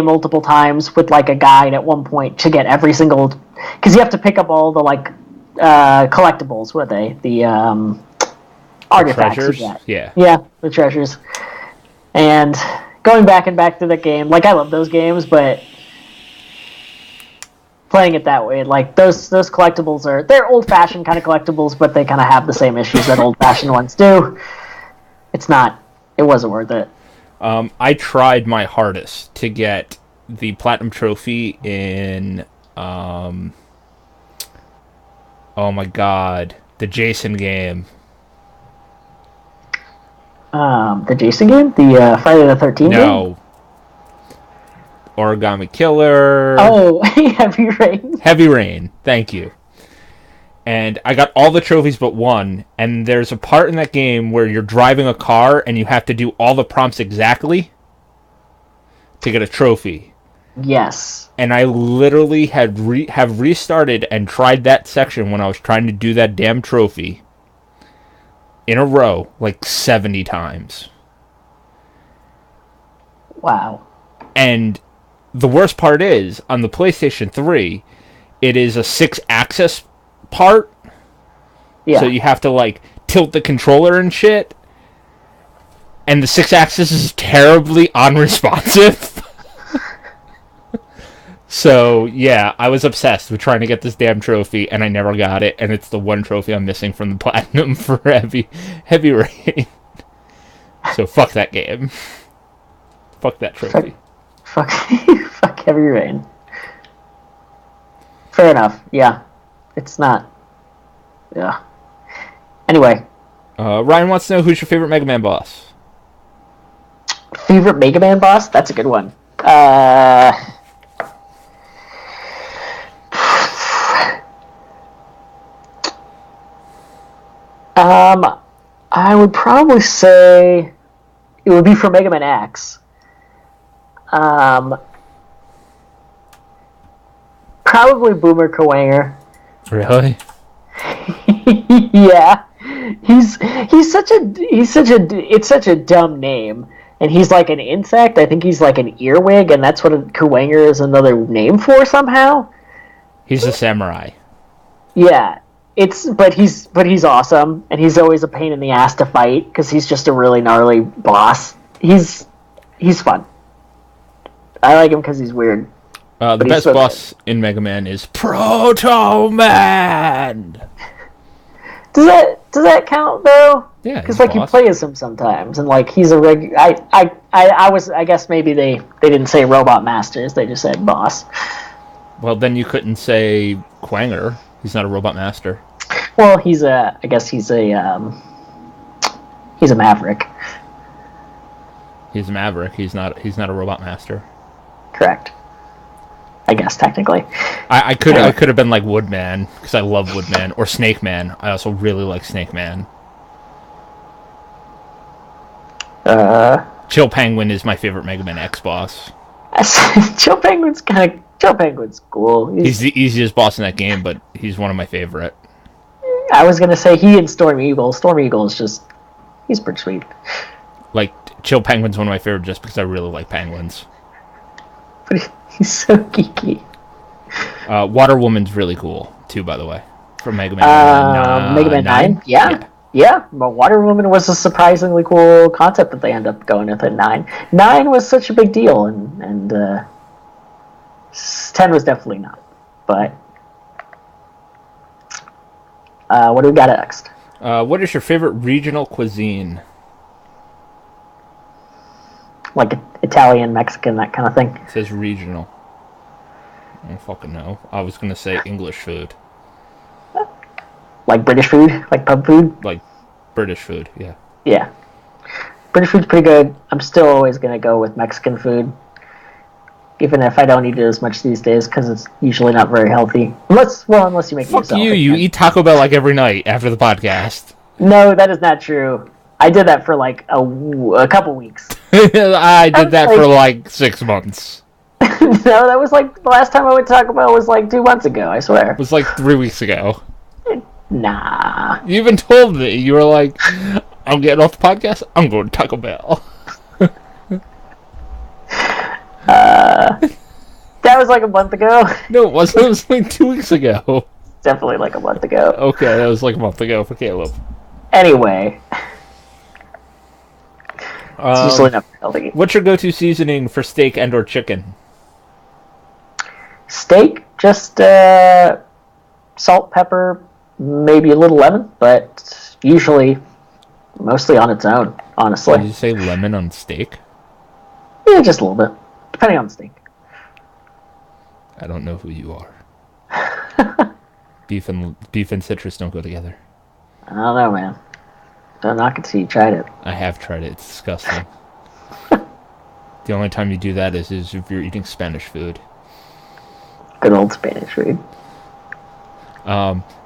multiple times with like a guide at one point to get every single, because you have to pick up all the like collectibles. What are they? The artifacts. Treasures? You get. Yeah, the treasures. And going back through the game, like I love those games, but playing it that way, like those collectibles they're old-fashioned kind of collectibles, but they kind of have the same issues that old-fashioned ones do. It wasn't worth it. I tried my hardest to get the platinum trophy in oh my god, the Jason game. The Jason game? The Friday the 13th game? No. Origami Killer. Oh, Heavy Rain. Heavy Rain, thank you. And I got all the trophies but one, and there's a part in that game where you're driving a car and you have to do all the prompts exactly to get a trophy. Yes. And I literally have restarted and tried that section when I was trying to do that damn trophy in a row like 70 times. Wow. And the worst part is, on the PlayStation 3, it is a 6-axis part. Yeah. So you have to, like, tilt the controller and shit. And the 6-axis is terribly unresponsive. So, yeah, I was obsessed with trying to get this damn trophy, and I never got it. And it's the one trophy I'm missing from the Platinum for Heavy Rain. So, fuck that game. Fuck that trophy. Fuck Heavy Rain. Fair enough. Yeah. It's not. Yeah. Anyway. Ryan wants to know, who's your favorite Mega Man boss? Favorite Mega Man boss? That's a good one. I would probably say it would be for Mega Man X. Probably Boomer Kawanger. Really? Yeah, he's such a it's such a dumb name, and he's like an insect. I think he's like an earwig, and that's what a Kuwanger is another name for somehow. He's a samurai. Yeah, but he's awesome, and he's always a pain in the ass to fight because he's just a really gnarly boss. He's fun. I like him because he's weird. The best so boss in Mega Man is Proto Man. Does that count though? Yeah, because like you play as him sometimes, and like he's a I guess maybe they didn't say Robot Masters, they just said boss. Well, then you couldn't say Quanger. He's not a Robot Master. Well, he's a maverick. He's a maverick. He's not a Robot Master. Correct. I guess technically. I could have been like Woodman because I love Woodman, or Snake Man. I also really like Snake Man. Chill Penguin is my favorite Mega Man X boss. Chill Penguin's cool. He's the easiest boss in that game, but he's one of my favorite. I was gonna say he and Storm Eagle. Storm Eagle is just he's pretty sweet. Like Chill Penguin's one of my favorite just because I really like penguins. But he's so geeky. Water Woman's really cool too, by the way, from Mega Man. Mega Man 9? Yeah. But Water Woman was a surprisingly cool concept that they end up going with at 9. 9 was such a big deal, and 10 was definitely not. But what do we got next? What is your favorite regional cuisine? Like Italian, Mexican, that kind of thing. It says regional. I don't fucking know. I was gonna say English food. Like British food? Like pub food? Like British food, yeah. Yeah. British food's pretty good. I'm still always gonna go with Mexican food. Even if I don't eat it as much these days, because it's usually not very healthy. Unless you make it yourself. Fuck you, you eat Taco Bell like every night after the podcast. No, that is not true. I did that for like a couple weeks. I did that for like 6 months. No, that was like the last time I went to Taco Bell was like 2 months ago, I swear. It was like 3 weeks ago. Nah. You even told me. You were like, I'm getting off the podcast, I'm going to Taco Bell. That was like a month ago. No, it wasn't. It was like 2 weeks ago. Definitely like a month ago. Okay, that was like a month ago for Caleb. Anyway. It's usually not healthy. What's your go-to seasoning for steak and or chicken? Steak, just salt, pepper, maybe a little lemon, but usually mostly on its own, honestly. Did you say lemon on steak? Yeah, just a little bit, depending on the steak. I don't know who you are. Beef and citrus don't go together. I don't know, man. Don't knock it till you tried it. I have tried it. It's disgusting. The only time you do that is if you're eating Spanish food. Good old Spanish food.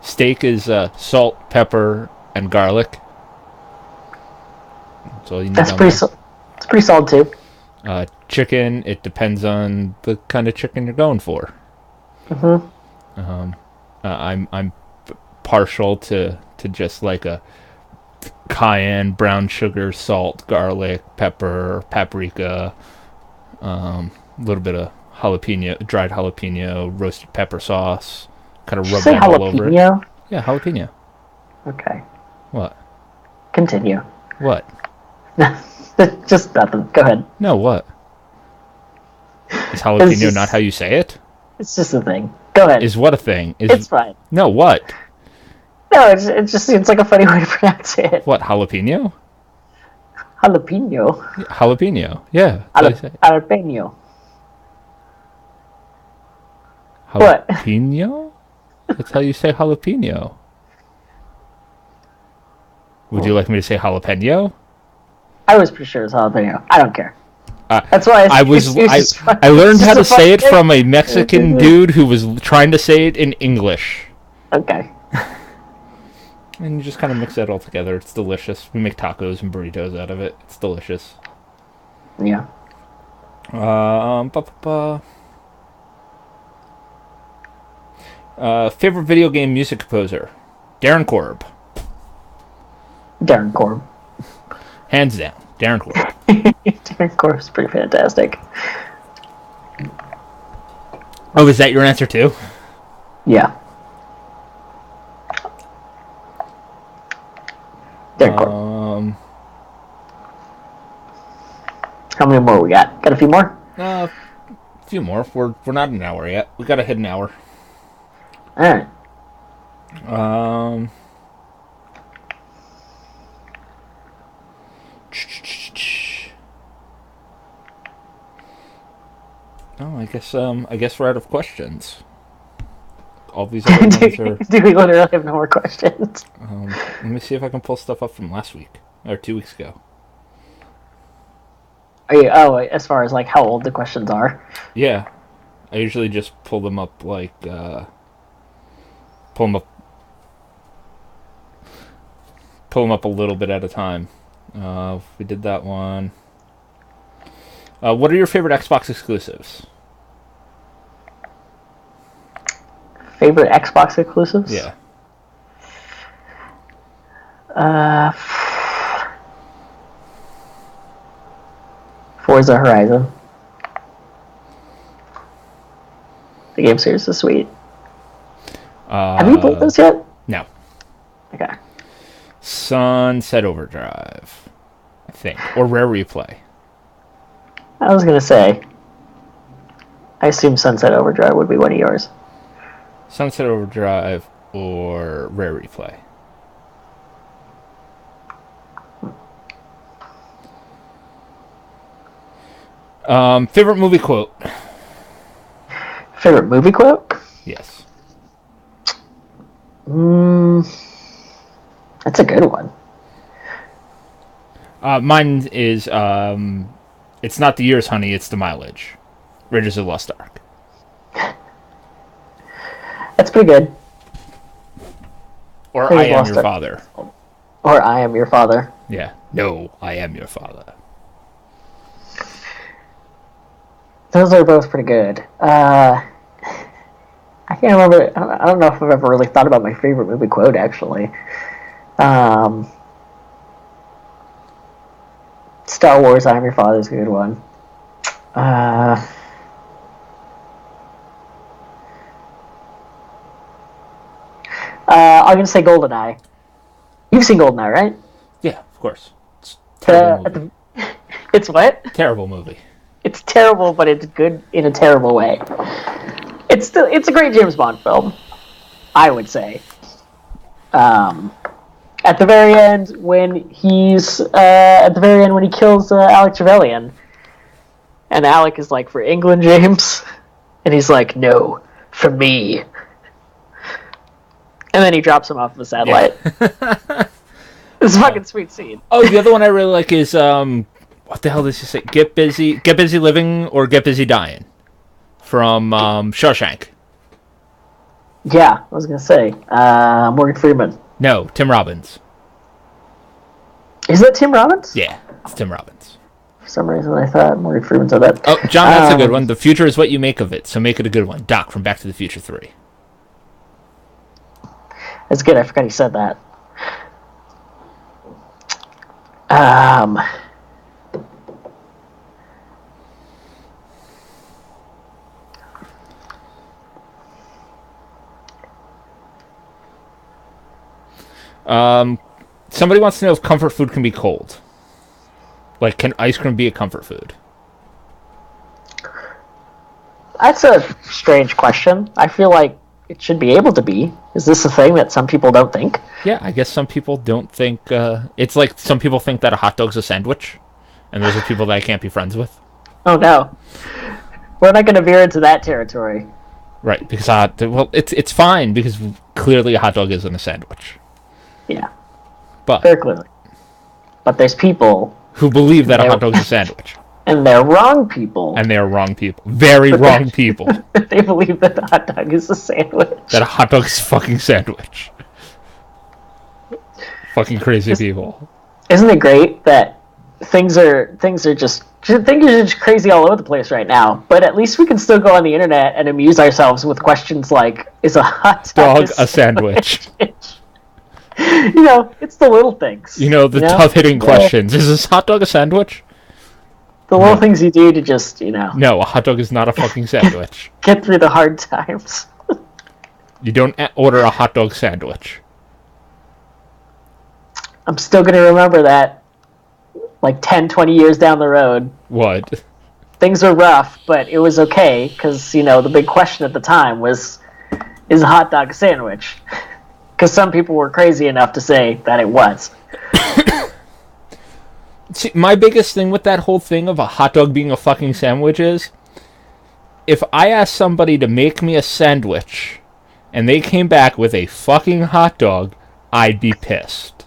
Steak is salt, pepper, and garlic. That's all you need. It's pretty solid too. Chicken, it depends on the kind of chicken you're going for. I'm partial to just like a cayenne, brown sugar, salt, garlic, pepper, paprika, a little bit of jalapeno, dried jalapeno, roasted pepper sauce. Kind of rub that all over it. Yeah, jalapeno. Okay. What? Continue. What? Just nothing. Go ahead. No, what? Is jalapeno not how you say it? It's just a thing. Go ahead. Is what a thing? It's fine. No, what? No, it just seems like a funny way to pronounce it. What, jalapeno? Jalapeno. Jalapeno, yeah. Jalapeno. What? Jalapeno? That's how you say jalapeno. Would you like me to say jalapeno? I was pretty sure it was jalapeno. I don't care. That's why I learned how to say it from a Mexican dude who was trying to say it in English. Okay. And you just kind of mix that all together. It's delicious. We make tacos and burritos out of it. It's delicious. Yeah. Favorite video game music composer? Darren Korb. Darren Korb. Hands down, Darren Korb. Darren Korb's pretty fantastic. Oh, is that your answer too? Yeah. Darren Korb. How many more we got? Got a few more? A few more. We're not an hour yet. We gotta hit an hour. Alright. Oh, I guess we're out of questions. All these other ones are... Do we literally have no more questions? Let me see if I can pull stuff up from last week or 2 weeks ago. As far as like how old the questions are? Yeah, I usually just pull them up like pull them up a little bit at a time. We did that one. What are your favorite Xbox exclusives? Favorite Xbox exclusives? Yeah. Forza Horizon. The game series is sweet. Have you played those yet? No. Okay. Sunset Overdrive, I think, or Rare Replay. I was gonna say. I assume Sunset Overdrive would be one of yours. Sunset Overdrive or Rare Replay. Favorite movie quote? Favorite movie quote? Yes. That's a good one. Mine is, it's not the years, honey, it's the mileage. Raiders of the Lost Ark. That's pretty good. Or I am your father. Or I am your father. Yeah. No, I am your father. Those are both pretty good. I can't remember. I don't know if I've ever really thought about my favorite movie quote, actually. Star Wars, I am your father is a good one. I'm going to say GoldenEye. You've seen GoldenEye, right? Yeah, of course. It's terrible movie. It's what? Terrible movie. It's terrible, but it's good in a terrible way. It's a great James Bond film, I would say. At the very end, when he kills Alec Trevelyan, and Alec is like, "For England, James," and he's like, "No, for me." And then he drops him off of a satellite. Yeah. It's a fucking sweet scene. Oh, the other one I really like is what the hell does he say? Get busy living or get busy dying, from Shawshank. Yeah, I was gonna say Morgan Freeman. No, Tim Robbins. Is that Tim Robbins? Yeah, it's Tim Robbins. For some reason, I thought Morgan Freeman said that. Oh, John, that's a good one. The future is what you make of it, so make it a good one. Doc from Back to the Future 3. That's good. I forgot he said that. Somebody wants to know if comfort food can be cold. Like, can ice cream be a comfort food? That's a strange question. I feel like it should be able to be. Is this a thing that some people don't think? Yeah, I guess some people don't think... it's like some people think that a hot dog's a sandwich. And those are people that I can't be friends with. Oh, no. We're not going to veer into that territory. Right, because it's fine, because clearly a hot dog isn't a sandwich. Yeah. But very clearly. But there's people... who believe that a hot dog's a sandwich. And they're wrong people. And they're wrong people. Very wrong people. They believe that the hot dog is a sandwich. That a hot dog is a fucking sandwich. Fucking crazy people. Isn't it great that things are just crazy all over the place right now. But at least we can still go on the internet and amuse ourselves with questions like, "Is a hot dog a sandwich?" It's the little things. The tough hitting questions. Is this hot dog a sandwich? The little things you do to just No, a hot dog is not a fucking sandwich. get through the hard times. You don't order a hot dog sandwich. I'm still going to remember that like 10, 20 years down the road. What? Things were rough, but it was okay because, the big question at the time was, is a hot dog a sandwich? Because some people were crazy enough to say that it was. See, my biggest thing with that whole thing of a hot dog being a fucking sandwich is, if I asked somebody to make me a sandwich and they came back with a fucking hot dog, I'd be pissed.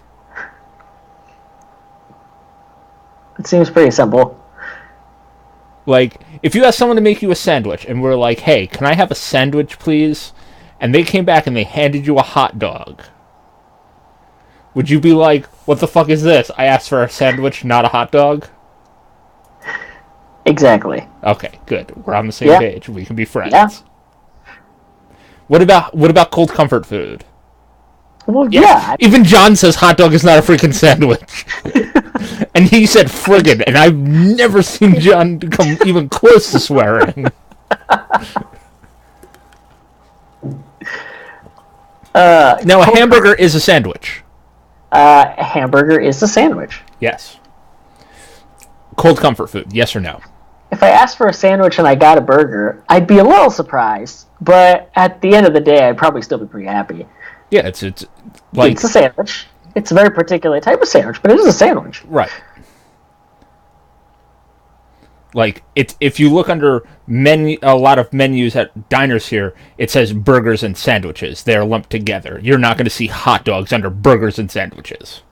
It seems pretty simple. Like, if you ask someone to make you a sandwich and we're like, hey, can I have a sandwich, please? And they came back and they handed you a hot dog, would you be like, what the fuck is this? I asked for a sandwich, not a hot dog? Exactly. Okay, good. We're on the same page. We can be friends. Yeah. What about cold comfort food? Well, yeah. Even John says hot dog is not a freaking sandwich. And he said friggin', and I've never seen John come even close to swearing. Now, a hamburger is a sandwich. A hamburger is a sandwich. Yes. Cold comfort food, yes or no? If I asked for a sandwich and I got a burger, I'd be a little surprised, but at the end of the day, I'd probably still be pretty happy. Yeah, it's like... It's a sandwich. It's a very particular type of sandwich, but it is a sandwich. Right. Like, if you look under a lot of menus at diners here, it says burgers and sandwiches. They're lumped together. You're not going to see hot dogs under burgers and sandwiches.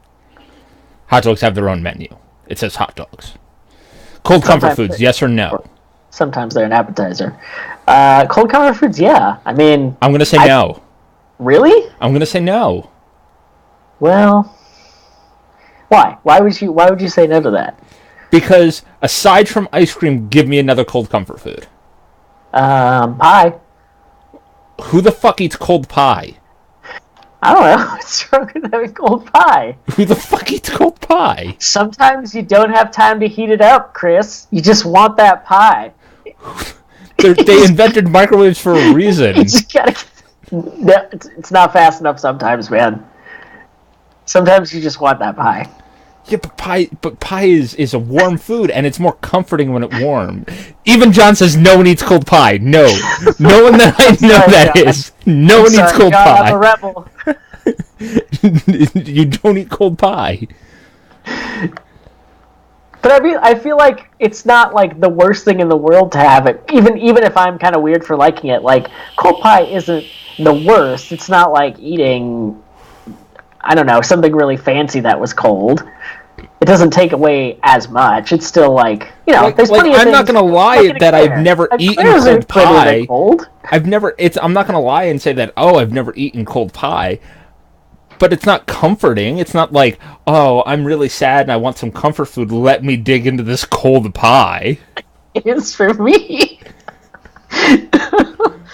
Hot dogs have their own menu. It says hot dogs. Cold comfort foods, yes or no? Sometimes they're an appetizer. Cold comfort foods, yeah. I mean... I'm going to say no. Really? I'm going to say no. Well... Why? Why would you say no to that? Because, aside from ice cream, give me another cold comfort food. Pie. Who the fuck eats cold pie? I don't know. What's wrong with having cold pie? Who the fuck eats cold pie? Sometimes you don't have time to heat it up, Chris. You just want that pie. They invented microwaves for a reason. You just gotta... It's not fast enough sometimes, man. Sometimes you just want that pie. Yeah, but pie is a warm food, and it's more comforting when it's warm. Even John says no one eats cold pie. No one that I know that John. Is. No one eats cold John, pie. I'm a rebel. You don't eat cold pie. But I feel like it's not like the worst thing in the world to have it. Even if I'm kind of weird for liking it, like cold pie isn't the worst. It's not like eating, I don't know, something really fancy that was cold. It doesn't take away as much. It's still like, there's plenty of things. I'm not going to lie that I've never eaten cold pie. Cold. I'm not going to lie and say that, I've never eaten cold pie. But it's not comforting. It's not like, I'm really sad and I want some comfort food. Let me dig into this cold pie. It is for me.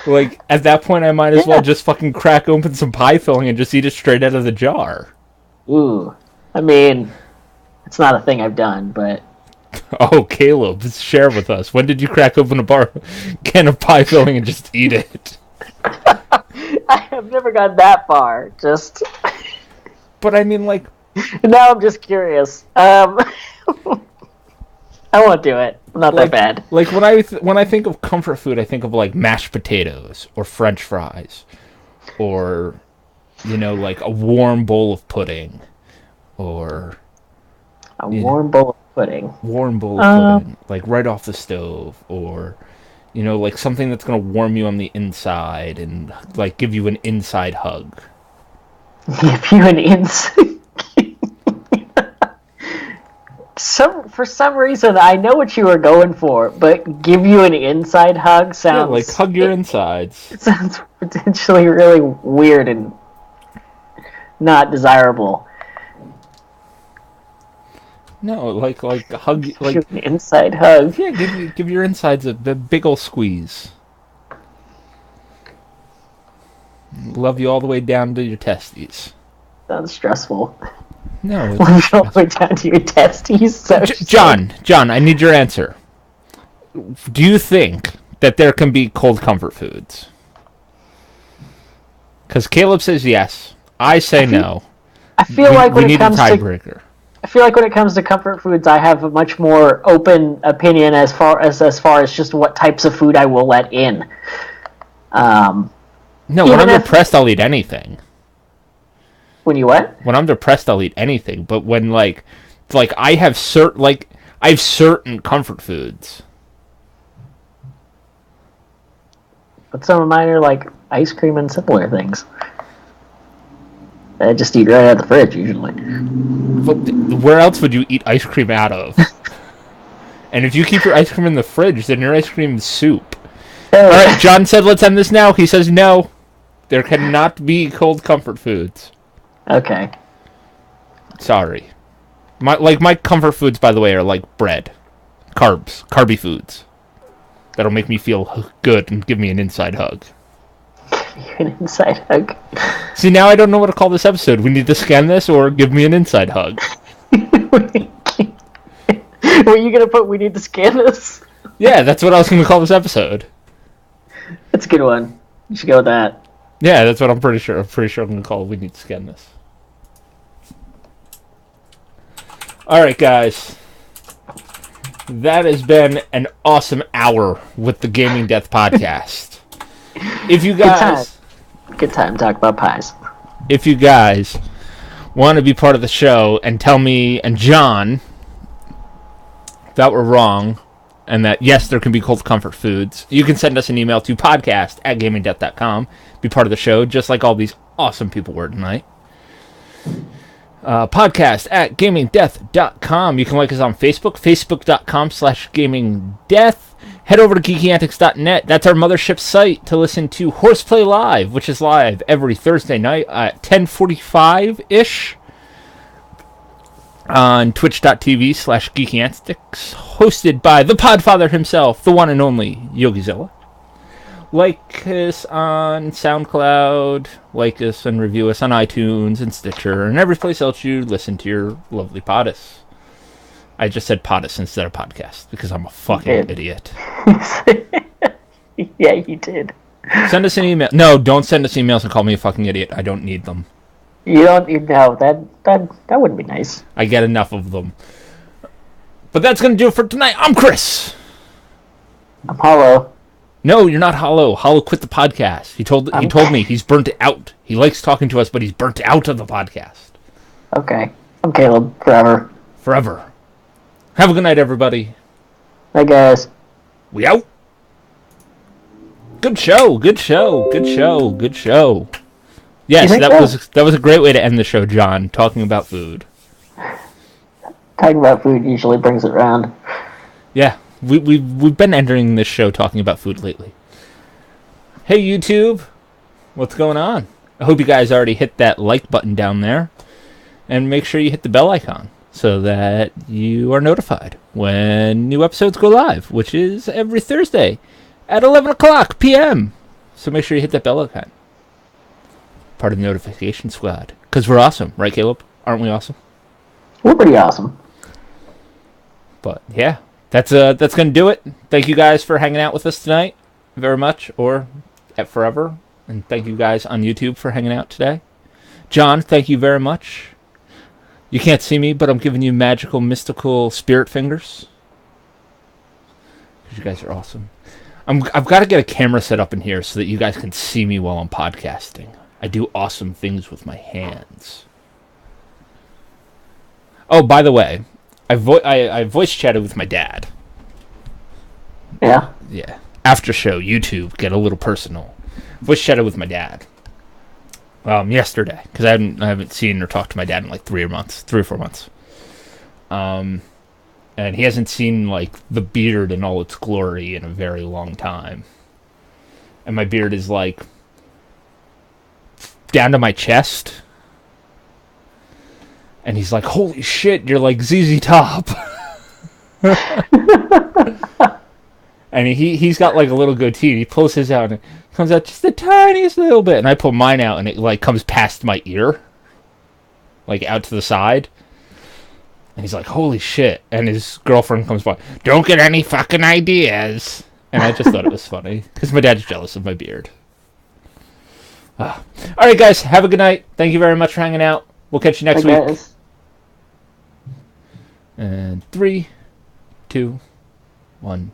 Like, at that point, I might as well just fucking crack open some pie filling and just eat it straight out of the jar. Ooh. I mean, it's not a thing I've done, but... Oh, Kaleb, share with us. When did you crack open a can of pie filling and just eat it? I have never gone that far, just... But I mean, like... Now I'm just curious. I won't do it. I'm not that bad. Like, when I think of comfort food, I think of, like, mashed potatoes, or French fries, or, like, a warm bowl of pudding, or... A warm bowl of pudding. Warm bowl of pudding, like, right off the stove, or... like something that's going to warm you on the inside and, like, give you an inside hug. Give you an inside... For some reason, I know what you were going for, but give you an inside hug sounds... Yeah, like, hug your insides. It sounds potentially really weird and not desirable. No, like hug, like An inside hug. yeah, give your insides a big ol' squeeze. Love you all the way down to your testes. Sounds stressful. No, Love you all the way down to your testes. So John, I need your answer. Do you think that there can be cold comfort foods? Because Kaleb says yes. I say no. I feel like when we it need comes a tiebreaker. I feel like when it comes to comfort foods, I have a much more open opinion as far as just what types of food I will let in. No, when I'm depressed, I'll eat anything. When you what? When I'm depressed, I'll eat anything. But when I have certain comfort foods. But some of mine are like ice cream and similar things. I just eat right out of the fridge usually. But where else would you eat ice cream out of? And if you keep your ice cream in the fridge, then your ice cream is soup. All right, John said let's end this now. He says no. There cannot be cold comfort foods. Okay. Sorry. My comfort foods, by the way, are like bread. Carby foods. That'll make me feel good and give me an inside hug. An inside hug. See, now I don't know what to call this episode. We need to scan this or give me an inside hug. Were you gonna put we need to scan this? Yeah, that's what I was gonna call this episode. That's a good one. You should go with that. Yeah, that's what I'm pretty sure. I'm gonna call we need to scan this. Alright, guys. That has been an awesome hour with the Gaming Death Podcast. If you guys... Good time talk about pies. If you guys want to be part of the show and tell me and John that we're wrong and that, yes, there can be cold comfort foods, you can send us an email to podcast@gamingdeath.com. Be part of the show, just like all these awesome people were tonight. Podcast@gamingdeath.com. You can like us on Facebook, facebook.com/gamingdeath. Head over to geekyantics.net. That's our mothership site to listen to Horseplay Live, which is live every Thursday night at 10:45-ish on twitch.tv/geekyantics, hosted by the Podfather himself, the one and only Yogizilla. Like us on SoundCloud, like us and review us on iTunes and Stitcher, and every place else you listen to your lovely podcasts. I just said podcasts instead of podcast because I'm a fucking idiot. Yeah, you did. Send us an email. No, don't send us emails and call me a fucking idiot. I don't need them. You don't need that wouldn't be nice. I get enough of them. But that's gonna do it for tonight. I'm Chris. I'm Hollow. No, you're not Hollow. Hollow quit the podcast. He told me he's burnt out. He likes talking to us, but he's burnt out of the podcast. Okay. I'm Kaleb. Forever. Forever. Have a good night, everybody. Bye, guys. We out. Good show. Good show. Good show. Good show. Yes, that was a great way to end the show, John. Talking about food. Talking about food usually brings it round. Yeah. We've been entering this show talking about food lately. Hey, YouTube. What's going on? I hope you guys already hit that like button down there. And make sure you hit the bell icon so that you are notified when new episodes go live, which is every Thursday at 11 o'clock p.m. So make sure you hit that bell icon. Part of the notification squad. Because we're awesome. Right, Kaleb? Aren't we awesome? We're pretty awesome. But, yeah. That's going to do it. Thank you guys for hanging out with us tonight very much, or at forever. And thank you guys on YouTube for hanging out today. John, thank you very much. You can't see me, but I'm giving you magical, mystical spirit fingers. You guys are awesome. I've got to get a camera set up in here so that you guys can see me while I'm podcasting. I do awesome things with my hands. Oh, by the way, I voice chatted with my dad. Yeah? Yeah. After show, YouTube, get a little personal. Voice chatted with my dad. Yesterday, because I haven't seen or talked to my dad in like 3 or 4 months. And he hasn't seen like the beard in all its glory in a very long time. And my beard is like down to my chest. And he's like, holy shit, you're like ZZ Top. And he's got like a little goatee. And he pulls his out and it comes out just the tiniest little bit. And I pull mine out and it like comes past my ear. Like out to the side. And he's like, holy shit. And his girlfriend comes by. Don't get any fucking ideas. And I just thought it was funny. Because my dad's jealous of my beard. Alright guys, have a good night. Thank you very much for hanging out. We'll catch you next week. Guys. And 3, 2, 1.